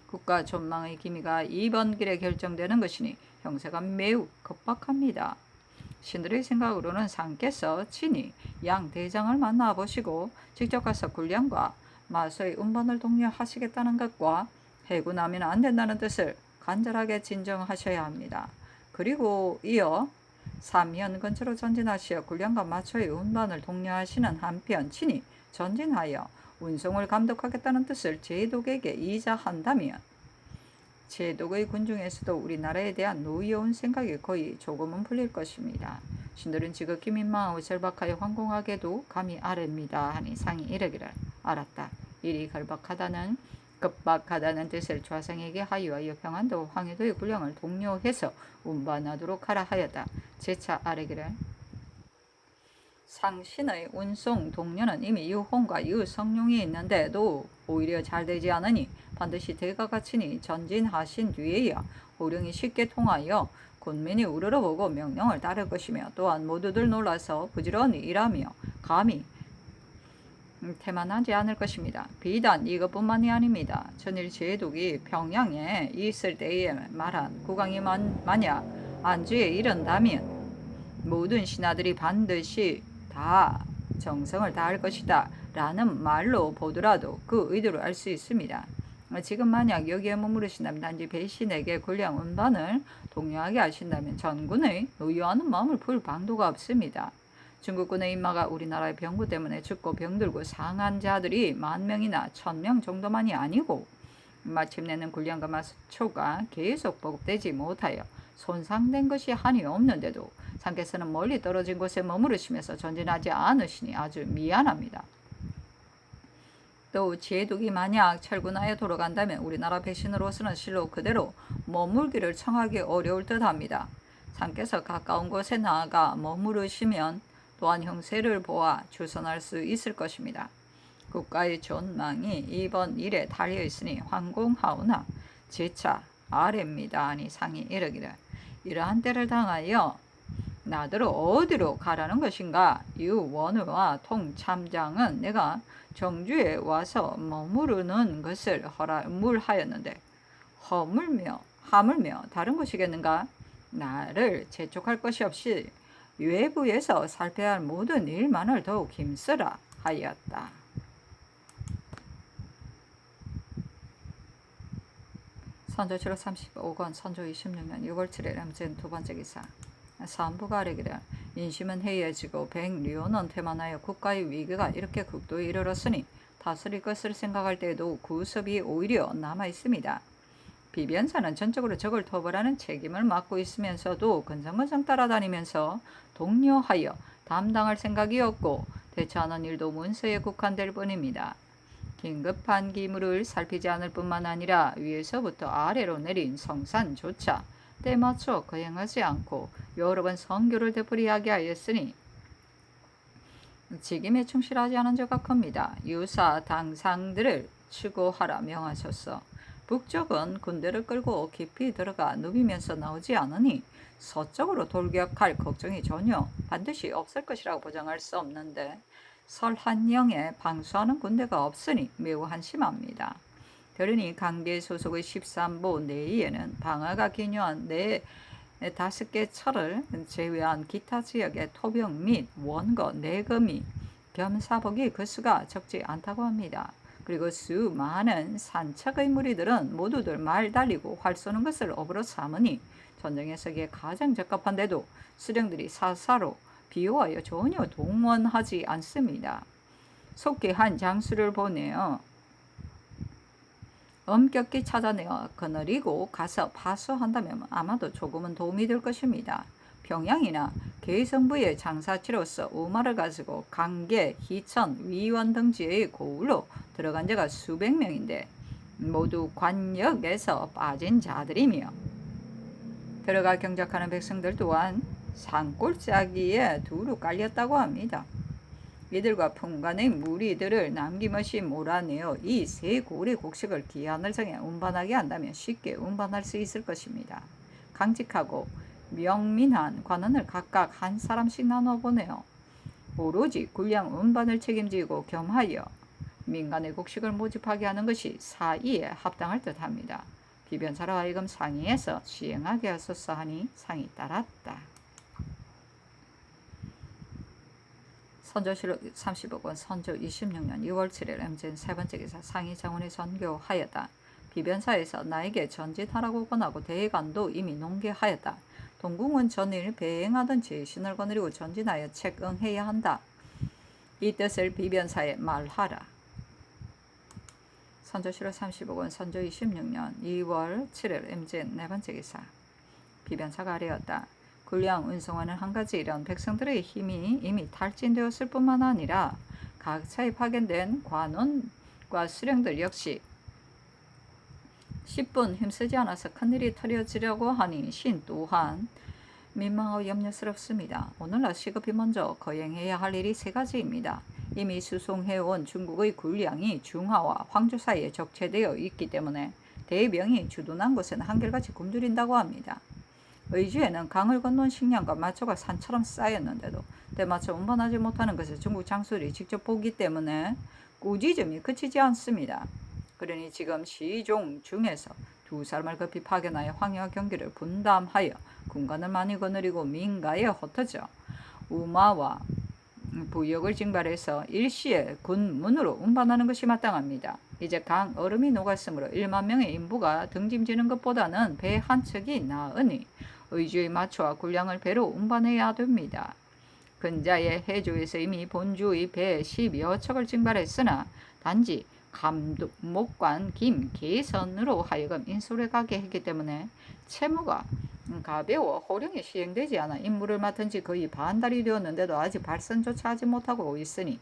[SPEAKER 1] 국가 존망의 기미가 이번 길에 결정되는 것이니 형세가 매우 급박합니다. 신들의 생각으로는 상께서 친히 양 대장을 만나보시고 직접 가서 군량과 마소의 운반을 독려하시겠다는 것과 해군하면 안 된다는 뜻을 간절하게 진정하셔야 합니다. 그리고 이어 삼현 근처로 전진하시어 군량과 마초의 운반을 독려하시는 한편 친히 전진하여 운송을 감독하겠다는 뜻을 제독에게 이자한다면 제독의 군중에서도 우리나라에 대한 노여운 생각이 거의 조금은 풀릴 것입니다. 신들은 지극히 민망하고 절박하여 황공하게도 감히 아뢰입니다 하니 상이 이르기를 알았다. 일이 급박하다는 뜻을 좌상에게 하유하여 평안도 황해도의 군량을 독려해서 운반하도록 하라 하였다. 재차 아뢰기를 상신의 운송 동료는 이미 유홍과 유성룡이 있는데도 오히려 잘 되지 않으니 반드시 대가가 친히 전진하신 뒤에야 호령이 쉽게 통하여 군민이 우러러보고 명령을 따를 것이며 또한 모두들 놀라서 부지런히 일하며 감히 태만하지 않을 것입니다. 비단 이것뿐만이 아닙니다. 전일 제독이 평양에 있을 때에 말한 국왕이 만약 안주에 이른다면 모든 신하들이 반드시 다 정성을 다할 것이다 라는 말로 보더라도 그 의도를 알 수 있습니다. 지금 만약 여기에 머무르신다면 단지 배신에게 군량 운반을 독려하게 하신다면 전군의 노여하는 마음을 풀 방도가 없습니다. 중국군의 인마가 우리나라의 병구 때문에 죽고 병들고 상한 자들이 10,000명이나 1,000명 정도만이 아니고 마침내는 군량과 마초가 계속 보급되지 못하여 손상된 것이 한이 없는데도 상께서는 멀리 떨어진 곳에 머무르시면서 전진하지 않으시니 아주 미안합니다. 또 제독이 만약 철군하여 돌아간다면 우리나라 백신으로서는 실로 그대로 머물기를 청하기 어려울 듯합니다. 상께서 가까운 곳에 나아가 머무르시면 또한 형세를 보아 주선할 수 있을 것입니다. 국가의 존망이 이번 일에 달려 있으니 황공하오나 제차 아래입니다. 아니 상이 이르기를 이러한 때를 당하여 나더러 어디로 가라는 것인가? 유원우와 통참장은 내가 정주에 와서 머무르는 것을 허물하였는데 하물며 다른 것이겠는가? 나를 재촉할 것이 없이 외부에서 살펴야 할 모든 일만을 더욱 힘쓰라 하였다. 선조 7월 35권 선조 26년 6월 7일 MZN 두 번째 기사. 산부가 아뢰기를 인심은 해이해지고 백류는 태만하여 국가의 위기가 이렇게 극도에 이르렀으니 다스릴 것을 생각할 때에도 구섭이 오히려 남아 있습니다. 비변사는 전적으로 적을 토벌하는 책임을 맡고 있으면서도 근성근성 따라다니면서 독려하여 담당할 생각이 없고 대처하는 일도 문서에 국한될 뿐입니다. 긴급한 기물을 살피지 않을 뿐만 아니라 위에서부터 아래로 내린 성산조차 때맞춰 거행하지 않고 여러 번 선교를 되풀이하게 하였으니 직임에 충실하지 않은 죄가 큽니다. 유사 당상들을 추구하라 명하셨어. 북쪽은 군대를 끌고 깊이 들어가 누비면서 나오지 않으니 서쪽으로 돌격할 걱정이 전혀 반드시 없을 것이라고 보장할 수 없는데 설한영에 방수하는 군대가 없으니 매우 한심합니다. 그러니 강계 소속의 13보 내에는 방화가 기묘한 5개 철을 제외한 기타 지역의 토병 및 원거, 내금이 겸사복이 그 수가 적지 않다고 합니다. 그리고 수많은 산책의 무리들은 모두들 말 달리고 활 쏘는 것을 업으로 삼으니 전쟁에 서기에 가장 적합한데도 수령들이 사사로 비호하여 전혀 동원하지 않습니다. 속기 한 장수를 보내어 엄격히 찾아내어 거느리고 가서 파수한다면 아마도 조금은 도움이 될 것입니다. 평양이나 개성부의 장사치로서 우마를 가지고 강계, 희천, 위원 등지의 고을로 들어간 자가 수백 명인데 모두 관역에서 빠진 자들이며 들어가 경작하는 백성들 또한 산골짜기에 두루 깔렸다고 합니다. 이들과 풍간의 무리들을 남김없이 몰아내어 이 세 고을의 곡식을 기한을 정해 운반하게 한다면 쉽게 운반할 수 있을 것입니다. 강직하고 명민한 관원을 각각 한 사람씩 나눠보내어 오로지 군량 운반을 책임지고 겸하여 민간의 곡식을 모집하게 하는 것이 사의에 합당할 듯합니다. 비변사로 하여금 상의해서 시행하게 하소서 하니 상이 따랐다. 선조 35권 선조 26년 6월 7일 MZN 세 번째 기사 상의 장원에 전교하였다. 비변사에서 나에게 전진하라고 권하고 대간도 이미 농계하였다. 동궁은 전일 배행하던 제신을 거느리고 전진하여 책응해야 한다. 이 뜻을 비변사에 말하라. 선조 7월 35권 선조 26년 2월 7일 MZN 네 번째 기사. 비변사가 아뢰었다. 군량 운송하는 한 가지 이런 백성들의 힘이 이미 탈진되었을 뿐만 아니라 각처에 파견된 관원과 수령들 역시 10분 힘쓰지 않아서 큰일이 터져지려고 하니 신 또한 민망하고 염려스럽습니다. 오늘날 시급히 먼저 거행해야 할 일이 세 가지입니다. 이미 수송해온 중국의 군량이 중화와 황조 사이에 적체되어 있기 때문에 대병이 주둔한 곳은 한결같이 굶주린다고 합니다. 의주에는 강을 건넌 식량과 마초가 산처럼 쌓였는데도 때마쳐 운반하지 못하는 것을 중국 장수들이 직접 보기 때문에 꾸짖음이 그치지 않습니다. 그러니 지금 시종 중에서 두 사람을 급히 파견하여 황해와 경기를 분담하여 군관을 많이 거느리고 민가에 흩어져 우마와 부역을 징발해서 일시에 군문으로 운반하는 것이 마땅합니다. 이제 강 얼음이 녹았으므로 1만 명의 인부가 등짐지는 것보다는 배 한 척이 나으니 의주의 마초와 군량을 배로 운반해야 됩니다. 근자의 해조에서 이미 본주의 배 10여 척을 징발했으나 단지 감목관 김계선으로 하여금 인솔에 가게 했기 때문에 채무가 가벼워 호령이 시행되지 않아 임무를 맡은 지 거의 반달이 되었는데도 아직 발선조차 하지 못하고 있으니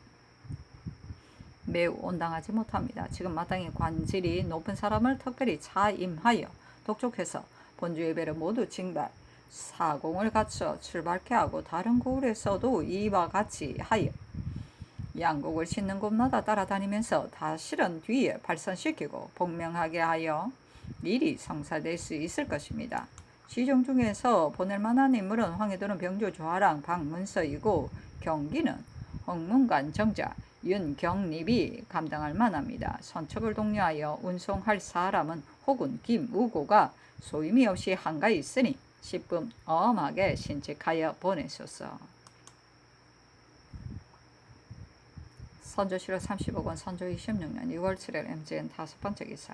[SPEAKER 1] 매우 온당하지 못합니다. 지금 마땅히 관질이 높은 사람을 특별히 차임하여 독촉해서 본주의 배를 모두 징발, 사공을 갖춰 출발케 하고 다른 고을에서도 이와 같이 하여 양곡을 싣는 곳마다 따라다니면서 다 실은 뒤에 발산시키고 복명하게 하여 일이 성사될 수 있을 것입니다. 시종 중에서 보낼 만한 인물은 황해도는 병조 조아랑 박문서이고 경기는 홍문관 정자 윤경립이 감당할 만합니다. 선척을 독려하여 운송할 사람은 혹은 김우고가 소임이 없이 한가히 있으니 십분 엄하게 신책하여 보내소서. 선조실록 35권 선조 26년 6월 7일 MGN 5번째 기사.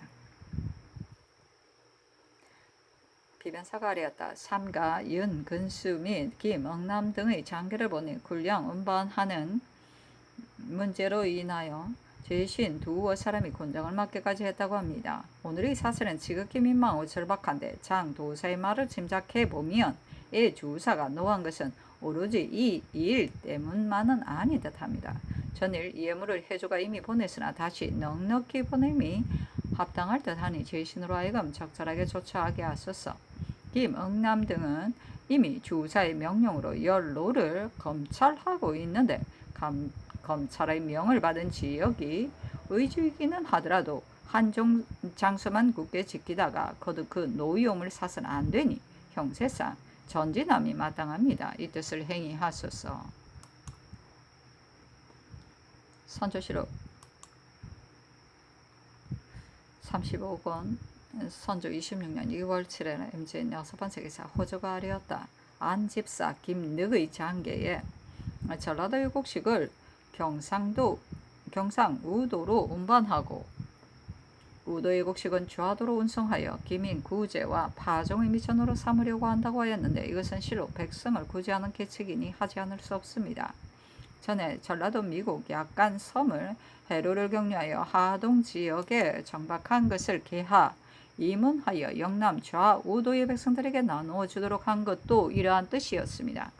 [SPEAKER 1] 비변사가 아뢰었다. 삼가, 윤, 근수 및 김, 억남 등의 장계를 보니 군량 운반하는 문제로 인하여 제신 두어 사람이 군장을 맡기까지 했다고 합니다. 오늘의 사실은 지극히 민망하고 절박한데 장 도사의 말을 짐작해 보면 이 주사가 노한 것은 오로지 이 일 때문만은 아닌 듯합니다. 전일 예물을 해조가 이미 보냈으나 다시 넉넉히 보냄이 합당할 듯하니 제신으로 하여금 적절하게 조처하게 하소서. 김, 응남 등은 이미 주사의 명령으로 연로를 검찰하고 있는데 검찰의 명을 받은 지역이 의주이기는 하더라도 한정 장소만 굳게 지키다가 거듭 그 노여움을 사서는 안 되니 형세상 전진함이 마땅합니다. 이 뜻을 행히하소서. 선조실록 35권 선조 26년 2월 7일 MGN 6번째 기사. 호조가 아뢰었다. 안집사 김늑의 장계에 전라도의 곡식을 경상우도로 운반하고 우도의 곡식은 좌도로 운송하여 기민 구제와 파종의 미천으로 삼으려고 한다고 하였는데 이것은 실로 백성을 구제하는 계책이니 하지 않을 수 없습니다. 전에 전라도 미국 약간 섬을 해로를 격려하여 하동 지역에 정박한 것을 개하 이문하여 영남 좌우도의 백성들에게 나누어 주도록 한 것도 이러한 뜻이었습니다.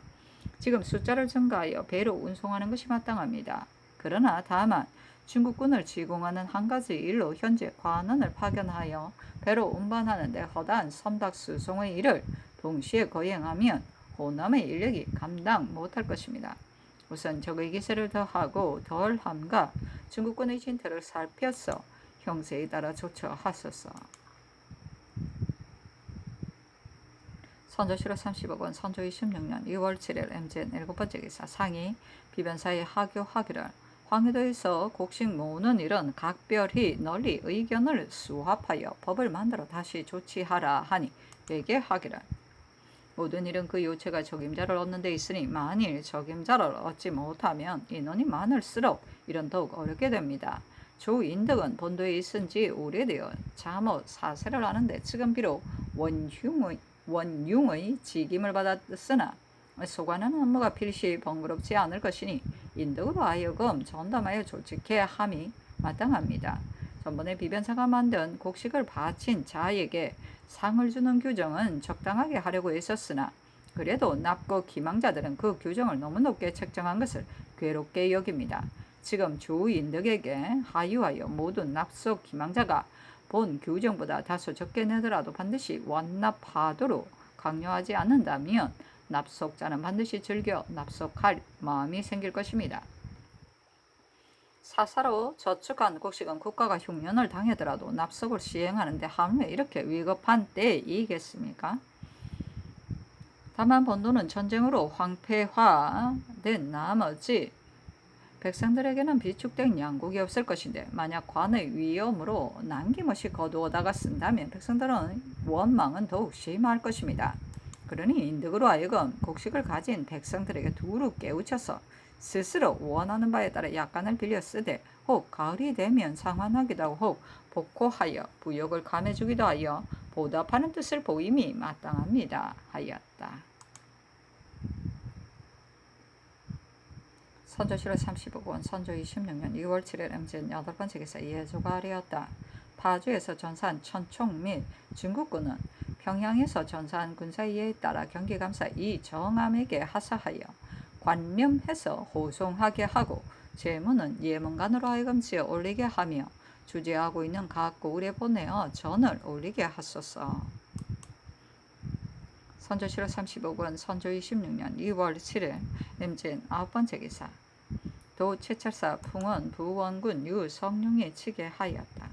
[SPEAKER 1] 지금 숫자를 증가하여 배로 운송하는 것이 마땅합니다. 그러나 다만 중국군을 지공하는 한 가지 일로 현재 관원을 파견하여 배로 운반하는 데 허다한 섬닭 수송의 일을 동시에 거행하면 호남의 인력이 감당 못할 것입니다. 우선 적의 기세를 더하고 덜함과 중국군의 진퇴를 살펴서 형세에 따라 조처하소서. 선조실록 35권 선조 26년 2월 7일 MGN 7번째 기사. 상이 비변사의 하교하기를 황해도에서 곡식 모으는 일은 각별히 널리 의견을 수합하여 법을 만들어 다시 조치하라 하니 회개하기를. 모든 일은 그 요체가 적임자를 얻는 데 있으니 만일 적임자를 얻지 못하면 인원이 많을수록 일은 더욱 어렵게 됩니다. 조인덕은 본도에 있은 지 오래되어 잠옷 사세를 하는데 지금 비록 원융의 직임을 받았으나 소관하는 업무가 필시 번거롭지 않을 것이니 인덕으로 하여금 전담하여 조직해야 함이 마땅합니다. 전번에 비변사가 만든 곡식을 바친 자에게 상을 주는 규정은 적당하게 하려고 했었으나 그래도 납고 기망자들은 그 규정을 너무 높게 책정한 것을 괴롭게 여깁니다. 지금 조인덕에게 하유하여 모든 납속 기망자가 본 규정보다 다소 적게 내더라도 반드시 완납하도록 강요하지 않는다면 납속자는 반드시 즐겨 납속할 마음이 생길 것입니다. 사사로 저축한 곡식은 국가가 흉년을 당하더라도 납속을 시행하는데 하물며 이렇게 위급한 때이겠습니까? 다만 본도는 전쟁으로 황폐화된 나머지 백성들에게는 비축된 양국이 없을 것인데 만약 관의 위험으로 남김없이 거두어다가 쓴다면 백성들은 원망은 더욱 심할 것입니다. 그러니 인덕으로 하여금 곡식을 가진 백성들에게 두루 깨우쳐서 스스로 원하는 바에 따라 약간을 빌려 쓰되 혹 가을이 되면 상환하기도 하고 혹 복호하여 부역을 감해주기도 하여 보답하는 뜻을 보임이 마땅합니다 하였다. 선조실록 35권 선조 26년 2월 7일 MGN 8번째 기사. 예조가 아뢰었다. 파주에서 전사한 천총 및 중국군은 평양에서 전사한 군사위에 따라 경기감사 이정암에게 하사하여 관념해서 호송하게 하고 제문은 예문관으로 하여금 지어 올리게 하며 주재하고 있는 각 고을에 보내어 전을 올리게 하소서. 선조실록 35권 선조 26년 2월 7일 MGN 9번째 기사. 도 최철사 풍원 부원군 유성룡이 치게 하였다.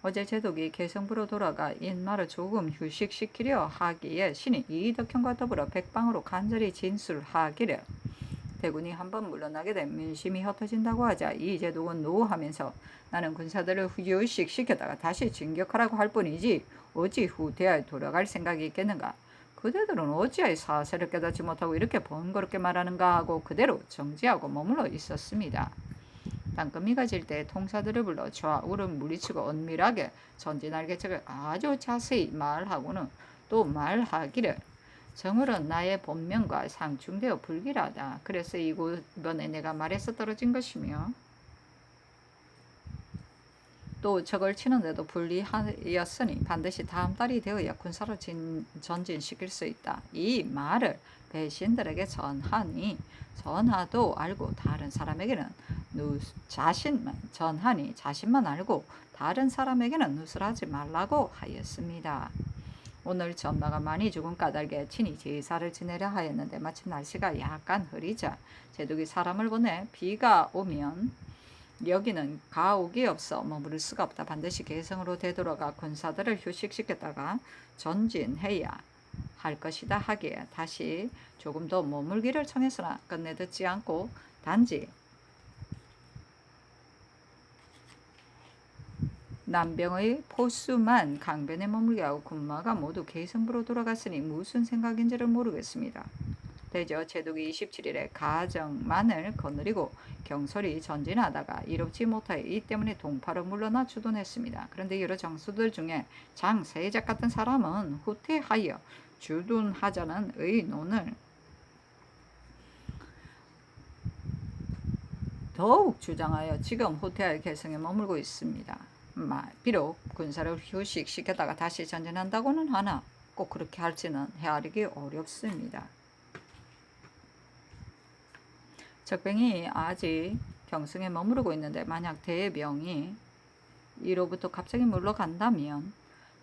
[SPEAKER 1] 어제 제독이 개성부로 돌아가 인마를 조금 휴식시키려 하기에 신이 이덕형과 더불어 백방으로 간절히 진술하기를 대군이 한번 물러나게 되면 민심이 흩어진다고 하자 이 제독은 노하면서 나는 군사들을 휴식시켰다가 다시 진격하라고 할 뿐이지 어찌 후퇴하여 돌아갈 생각이 있겠는가. 그대들은 어찌하여 사세를 깨닫지 못하고 이렇게 번거롭게 말하는가 하고 그대로 정지하고 머물러 있었습니다. 땅끝미가 질 때 통사들을 불러 좌우를 물리치고 은밀하게 전진할 계책을 아주 자세히 말하고는 또 말하기를 정을은 나의 본명과 상충되어 불길하다. 그래서 이번에 내가 말해서 떨어진 것이며 또 적을 치는데도 불리하였으니 반드시 다음 달이 되어야 군사로 전진시킬 수 있다. 이 말을 배신들에게 전하니 전하도 알고 다른 사람에게는 자신만 알고 다른 사람에게는 누설하지 말라고 하였습니다. 오늘 전마가 많이 죽은 까닭에 친히 제사를 지내려 하였는데 마침 날씨가 약간 흐리자 제독이 사람을 보내 비가 오면 여기는 가옥이 없어 머무를 수가 없다. 반드시 개성으로 되돌아가 군사들을 휴식시켰다가 전진해야 할 것이다 하기에 다시 조금 더 머물기를 청했으나 끝내 듣지 않고 단지 남병의 포수만 강변에 머물게 하고 군마가 모두 개성부로 돌아갔으니 무슨 생각인지를 모르겠습니다. 대저 제독이 27일에 가정만을 거느리고 경솔히 전진하다가 이롭지 못하여 이 때문에 동파로 물러나 주둔했습니다. 그런데 여러 장수들 중에 장세작 같은 사람은 후퇴하여 주둔하자는 의논을 더욱 주장하여 지금 후퇴할 개성에 머물고 있습니다. 비록 군사를 휴식시켰다가 다시 전진한다고는 하나 꼭 그렇게 할지는 헤아리기 어렵습니다. 적병이 아직 경성에 머무르고 있는데 만약 대병이 이로부터 갑자기 물러간다면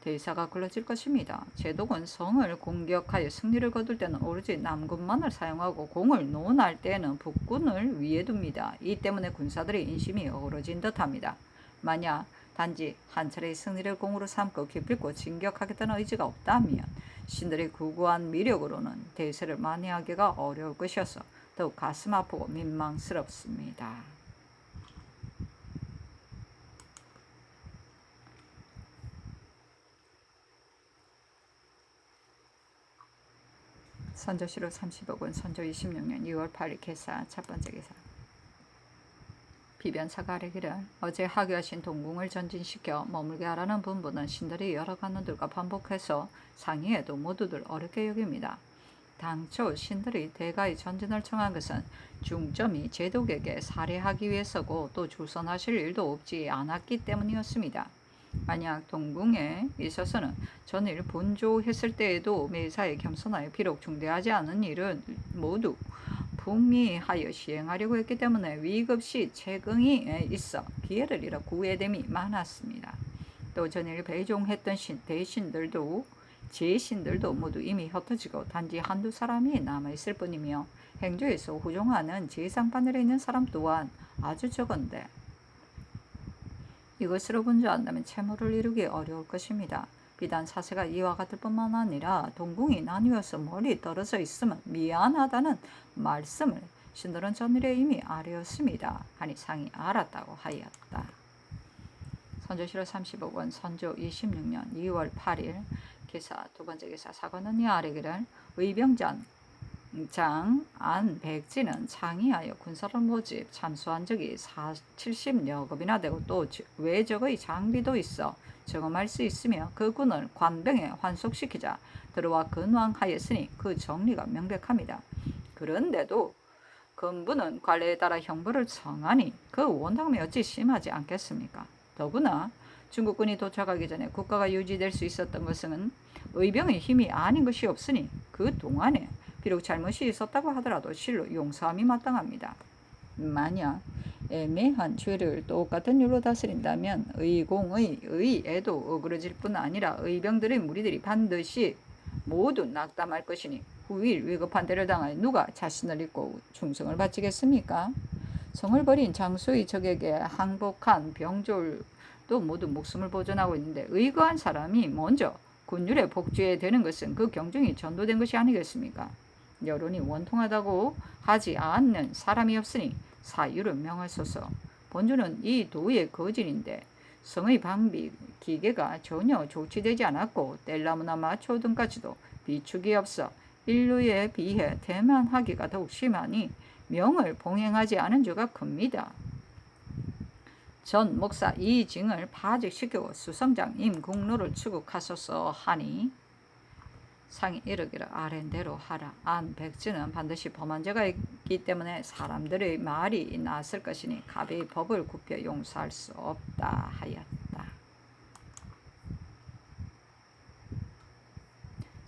[SPEAKER 1] 대사가 걸러질 것입니다. 제독은 성을 공격하여 승리를 거둘 때는 오로지 남군만을 사용하고 공을 논할 때는 북군을 위에 둡니다. 이 때문에 군사들의 인심이 어우러진 듯합니다. 만약 단지 한 차례의 승리를 공으로 삼고 기필코 진격하겠다는 의지가 없다면 신들의 구구한 미력으로는 대세를 만회하기가 어려울 것이어서 더욱 가슴 아프고 민망스럽습니다. 선조시로 30억원 선조 26년 6월 8일 개사 첫 번째 개사 비변사가 아뢰기를 어제 하교하신 동궁을 전진시켜 머물게 하라는 분부는 신들이 여러 관원들과 반복해서 상의해도 모두들 어렵게 여깁니다. 당초 신들이 대가의 전진을 청한 것은 중점이 제독에게 살해하기 위해서고 또 조선하실 일도 없지 않았기 때문이었습니다. 만약 동궁에 있어서는 전일 분조했을 때에도 매사에 겸손하여 비록 중대하지 않은 일은 모두 풍미하여 시행하려고 했기 때문에 위급시 책응이 있어 기회를 잃어 구애됨이 많았습니다. 또 전일 배종했던 대신들도 제신들도 모두 이미 흩어지고 단지 한두 사람이 남아있을 뿐이며 행조에서 후종하는 제상바늘에 있는 사람 또한 아주 적은데 이것으로 분주한다면 채무를 이루기 어려울 것입니다. 비단 사세가 이와 같을 뿐만 아니라 동궁이 나뉘어서 멀리 떨어져 있으면 미안하다는 말씀을 신들은 전일에 이미 아뢰었습니다. 하니 상이 알았다고 하였다. 선조시로 30억원 선조 26년 2월 8일 기사 두 번째 기사 사관은 이 아뢰기를 의병장 안백지는 창의하여 군사를 모집 참수한 적이 70여 급이나 되고 또 외적의 장비도 있어 점검할 수 있으며 그 군을 관병에 환속시키자 들어와 근왕하였으니 그 정리가 명백합니다. 그런데도 군부는 관례에 따라 형벌을 청하니 그 원당이 어찌 심하지 않겠습니까? 더구나 중국군이 도착하기 전에 국가가 유지될 수 있었던 것은 의병의 힘이 아닌 것이 없으니 그 동안에 비록 잘못이 있었다고 하더라도 실로 용서함이 마땅합니다. 만약 애매한 죄를 똑같은 율로 다스린다면 의공의 의에도 어그러질 뿐 아니라 의병들의 무리들이 반드시 모두 낙담할 것이니 후일 위급한 때를 당하여 누가 자신을 잊고 충성을 바치겠습니까? 성을 버린 장수의 적에게 항복한 병졸도 모두 목숨을 보존하고 있는데 의거한 사람이 먼저 군율의 복주에 되는 것은 그 경중이 전도된 것이 아니겠습니까? 여론이 원통하다고 하지 않는 사람이 없으니 사유를 명하소서. 본주는 이 도의 거진인데 성의 방비 기계가 전혀 조치되지 않았고 뗄나무나 마초 등까지도 비축이 없어 인류에 비해 대만하기가 더욱 심하니 명을 봉행하지 않은 죄가 큽니다. 전 목사 이 징을 파직시키고 수성장 임국로를 추국하소서 하니 상이 이르기를 아랜대로 하라. 안 백지는 반드시 범한 죄가 있기 때문에 사람들의 말이 나설 것이니 가벼이 법을 굽혀 용서할 수 없다 하였다.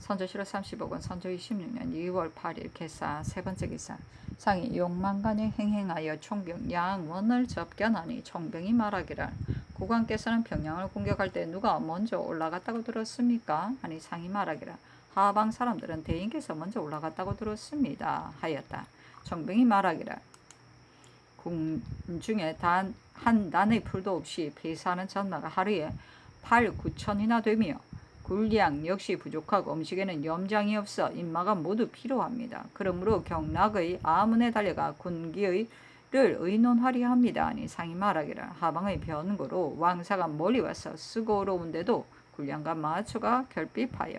[SPEAKER 1] 선조실록 35권 선조 26년 2월 8일 개사 세 번째 기사. 상이 욕망간에 행행하여 총병 양원을 접견하니 총병이 말하기를 국왕께서는 평양을 공격할 때 누가 먼저 올라갔다고 들었습니까? 하니 상이 말하기를 하방 사람들은 대인께서 먼저 올라갔다고 들었습니다 하였다. 총병이 말하기를 궁중에 단 한 단의 풀도 없이 폐사하는 전마가 하루에 8, 9천이나 되며 군량 역시 부족하고 음식에는 염장이 없어 인마가 모두 필요합니다. 그러므로 경락의 아문에 달려가 군기를 의논하려 합니다. 아니 상이 말하기를 하방의 변고로 왕사가 멀리 와서 수고로운데도 군량과 마초가 결핍하여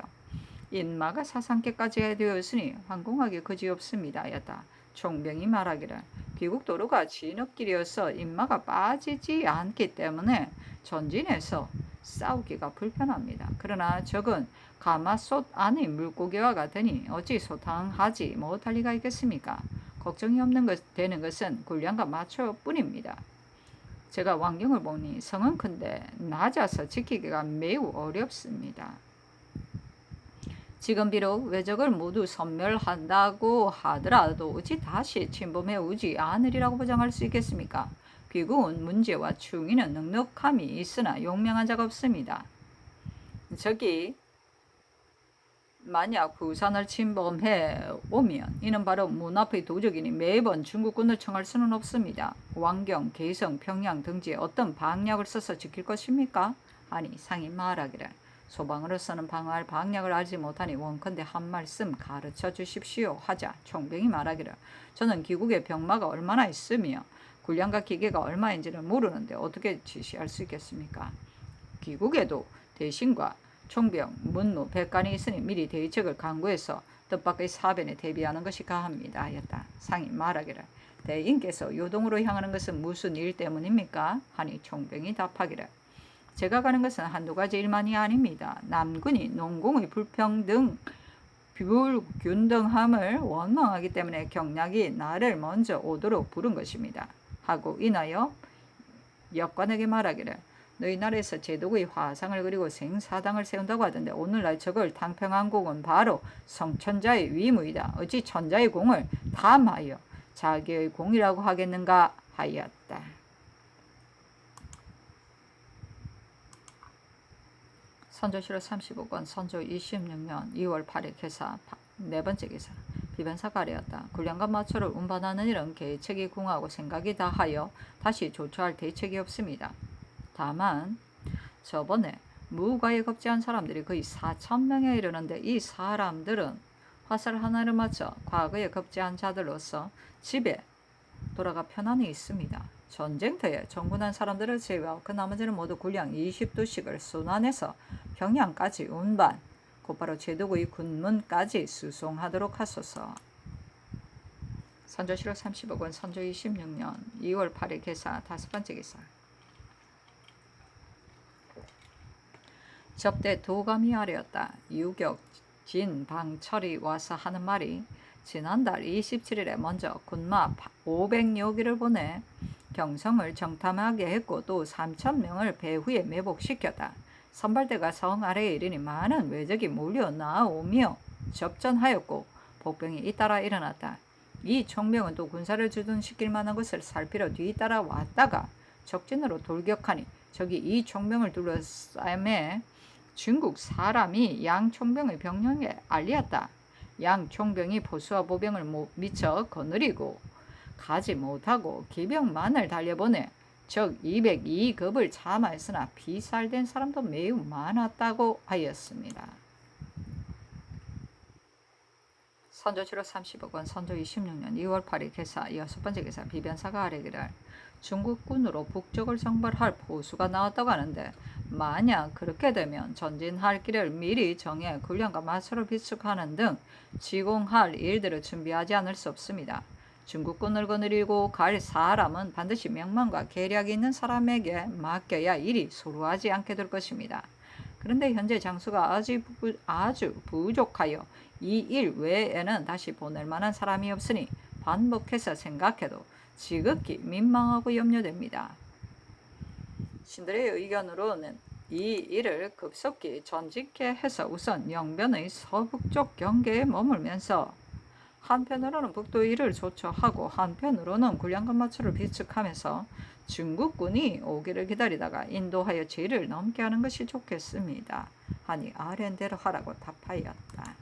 [SPEAKER 1] 인마가 사상께까지 되었으니 황공하기 그지없습니다 하였다. 총병이 말하기를 귀국 도로가 진흙길이어서 인마가 빠지지 않기 때문에 전진해서 싸우기가 불편합니다. 그러나 적은 가마솥 안의 물고기와 같으니 어찌 소탕하지 못할 리가 있겠습니까? 걱정이 되는 것은 군량과 마초뿐입니다. 제가 왕경을 보니 성은 큰데 낮아서 지키기가 매우 어렵습니다. 지금 비록 외적을 모두 섬멸한다고 하더라도 어찌 다시 침범해 오지 않으리라고 보장할 수 있겠습니까? 귀국은 문제와 충의는 넉넉함이 있으나 용맹한 자가 없습니다. 적이 만약 부산을 침범해 오면 이는 바로 문 앞의 도적이니 매번 중국군을 청할 수는 없습니다. 왕경, 개성, 평양 등지에 어떤 방략을 써서 지킬 것입니까? 하니 상이 말하기를 소방으로서는 방어할 방략을 알지 못하니 원컨대 한 말씀 가르쳐 주십시오 하자 총병이 말하기를 저는 귀국에 병마가 얼마나 있으며 군량과 기계가 얼마인지를 모르는데 어떻게 지시할 수 있겠습니까? 귀국에도 대신과 총병, 문무, 백관이 있으니 미리 대책을 강구해서 뜻밖의 사변에 대비하는 것이 가합니다 하였다. 상이 말하기를 대인께서 요동으로 향하는 것은 무슨 일 때문입니까? 하니 총병이 답하기를 제가 가는 것은 한두 가지 일만이 아닙니다. 남군이 농공의 불평등, 불균등함을 원망하기 때문에 경락이 나를 먼저 오도록 부른 것입니다. 하고 인하여 역관에게 말하기를 너희 나라에서 제독의 화상을 그리고 생사당을 세운다고 하던데 오늘날 저걸 당평한 공은 바로 성천자의 위무이다. 어찌 천자의 공을 탐하여 자기의 공이라고 하겠는가 하였다. 선조실록 35권 선조 26년 2월 8일 개사 네 번째 기사. 비변사가 아뢰었다. 군량과 마초를 운반하는 일은 계책이 궁하고 생각이 다하여 다시 조처할 대책이 없습니다. 다만 저번에 무과에 겁제한 사람들이 거의 4,000명에 이르는데 이 사람들은 화살 하나를 맞춰 과거에 겁제한 자들로서 집에 돌아가 편안히 있습니다. 전쟁터에 정군한 사람들을 제외하고 그 나머지는 모두 군량 20두씩을 순환해서 평양까지 운반, 곧바로 제독의 군문까지 수송하도록 하소서. 선조실록 35권 선조 26년 2월 8일 개사 다섯 번째 기사. 접대 도감이 아뢰었다. 유격, 진, 방철이 와서 하는 말이 지난달 27일에 먼저 군마 500여 기를 보내 경성을 정탐하게 했고 또 3,000명을 배후에 매복시켰다. 선발대가 성 아래에 이르니 많은 외적이 몰려 나오며 접전하였고 복병이 잇따라 일어났다. 이 총병은 또 군사를 주둔시킬 만한 것을 살피러 뒤따라 왔다가 적진으로 돌격하니 적이 이 총병을 둘러싸매 중국 사람이 양 총병의 병력에 알리었다. 양 총병이 보수와 보병을 미쳐 거느리고 가지 못하고 기병만을 달려보내 적 202급을 참하였으나 피살된 사람도 매우 많았다고 하였습니다. 선조 7월 30억 원, 선조 26년 2월 8일 개사, 6번째 개사 비변사가 아뢰기를 중국군으로 북쪽을 정벌할 보수가 나왔다고 하는데 만약 그렇게 되면 전진할 길을 미리 정해 군량과 마수를 비축하는 등 시공할 일들을 준비하지 않을 수 없습니다. 중국군을 거느리고 갈 사람은 반드시 명망과 계략이 있는 사람에게 맡겨야 일이 소루하지 않게 될 것입니다. 그런데 현재 장수가 아주 부족하여 이 일 외에는 다시 보낼 만한 사람이 없으니 반복해서 생각해도 지극히 민망하고 염려됩니다. 신들의 의견으로는 이 일을 급속히 전직해 해서 우선 영변의 서북쪽 경계에 머물면서 한편으로는 북도 일을 조처하고 한편으로는 군량과 마초를 비축하면서 중국군이 오기를 기다리다가 인도하여 제를 넘게 하는 것이 좋겠습니다. 하니 아랜대로 하라고 답하였다.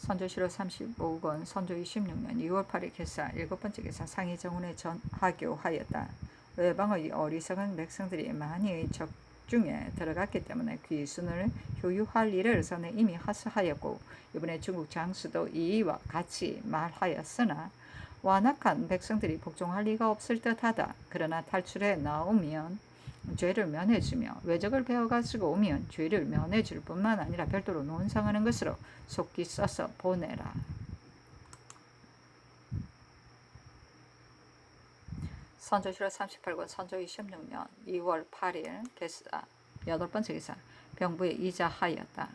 [SPEAKER 1] 선조 7월 35건 선조 26년 2월 8일 개사 7번째 개사 상의정운에 하교하였다. 외방의 어리석은 백성들이 만이의 적중에 들어갔기 때문에 귀순을 효유할 일을 전에 이미 하수하였고 이번에 중국 장수도 이와 같이 말하였으나 완악한 백성들이 복종할 리가 없을 듯하다. 그러나 탈출해 나오면 죄를 면해주며 외적을 배워가지고 오면 죄를 면해줄 뿐만 아니라 별도로 논상하는 것으로 속기 써서 보내라. 선조 7월 38권 선조 26년 2월 8일 개사 8번째 기사 병부에 이자하였다.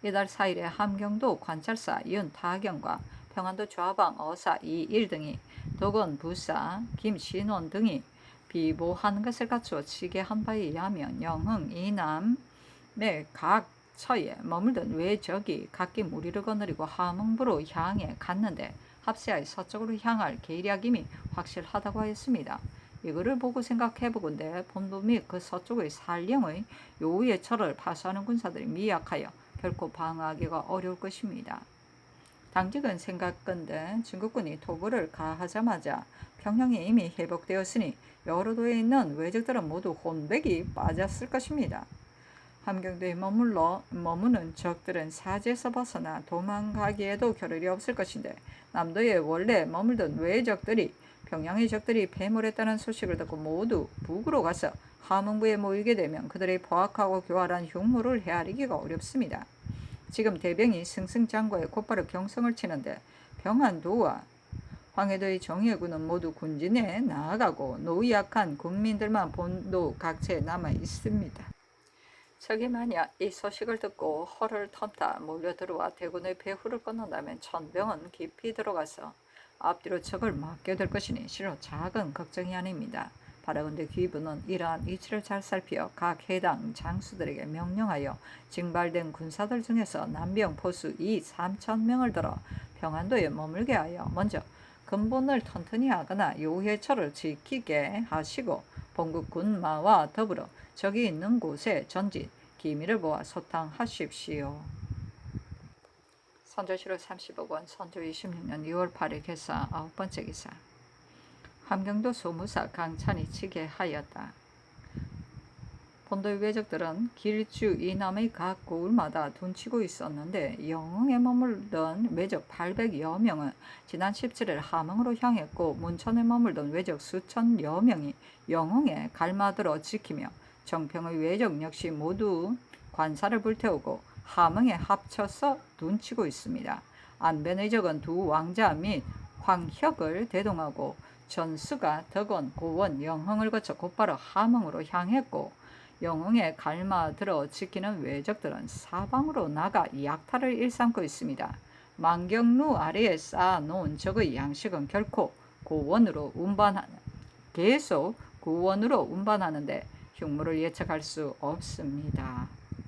[SPEAKER 1] 이달 4일에 함경도 관찰사 윤타경과 평안도 좌방 어사 이일 등이 도건 부사 김신원 등이 비보한 것을 갖추어 치게한 바에 의하면 영흥 이남의 각 처에 머물던 외적이 각기 무리를 거느리고 함흥부로 향해 갔는데 합세하여 서쪽으로 향할 계략임이 확실하다고 하였습니다. 이거를 보고 생각해보건대 본부 및 그 서쪽의 산령의 요우의 철을 파수하는 군사들이 미약하여 결코 방어하기가 어려울 것입니다. 당직은 생각건대 중국군이 토벌을 가하자마자 평양이 이미 회복되었으니 여러 도에 있는 외적들은 모두 혼백이 빠졌을 것입니다. 함경도에 머무는 적들은 사지에서 벗어나 도망가기에도 겨를이 없을 것인데 남도에 원래 머물던 외적들이 평양의 적들이 패물했다는 소식을 듣고 모두 북으로 가서 함흥부에 모이게 되면 그들의 포악하고 교활한 흉물을 헤아리기가 어렵습니다. 지금 대병이 승승장구에 곧바로 경성을 치는데 평안도와 황해도의 정예군은 모두 군진에 나아가고 노약한 국민들만 본도 각처에 남아 있습니다. 적이 만약 이 소식을 듣고 허를 텀다 몰려들어와 대군의 배후를 건넌다면 천병은 깊이 들어가서 앞뒤로 적을 막게 될 것이니 실로 작은 걱정이 아닙니다. 바라건대 귀부는 이러한 이치를 잘 살피어 각 해당 장수들에게 명령하여 징발된 군사들 중에서 남병 포수 2,3,000명을 들어 평안도에 머물게 하여 먼저 근본을 튼튼히 하거나 요해처를 지키게 하시고 본국 군마와 더불어 적이 있는 곳에 전진 기밀을 모아 소탕하십시오. 선조 7월 30억 원, 선조 26년 2월 8일 개사 9번째 기사 함경도 소무사 강찬이 치게 하였다. 본도의 외적들은 길주 이남의 각 고을마다 둔치고 있었는데 영흥에 머물던 외적 800여 명은 지난 17일 함흥으로 향했고 문천에 머물던 외적 수천여 명이 영흥에 갈마들어 지키며 정평의 외적 역시 모두 관사를 불태우고 함흥에 합쳐서 둔치고 있습니다. 안변의 적은 두 왕자 및 황혁을 대동하고 전수가 덕원, 고원, 영흥을 거쳐 곧바로 함흥으로 향했고 영흥에 갈마들어 지키는 외적들은 사방으로 나가 약탈을 일삼고 있습니다. 만경루 아래에 쌓아놓은 적의 양식은 결코 계속 고원으로 운반하는데 흉물을 예측할 수 없습니다.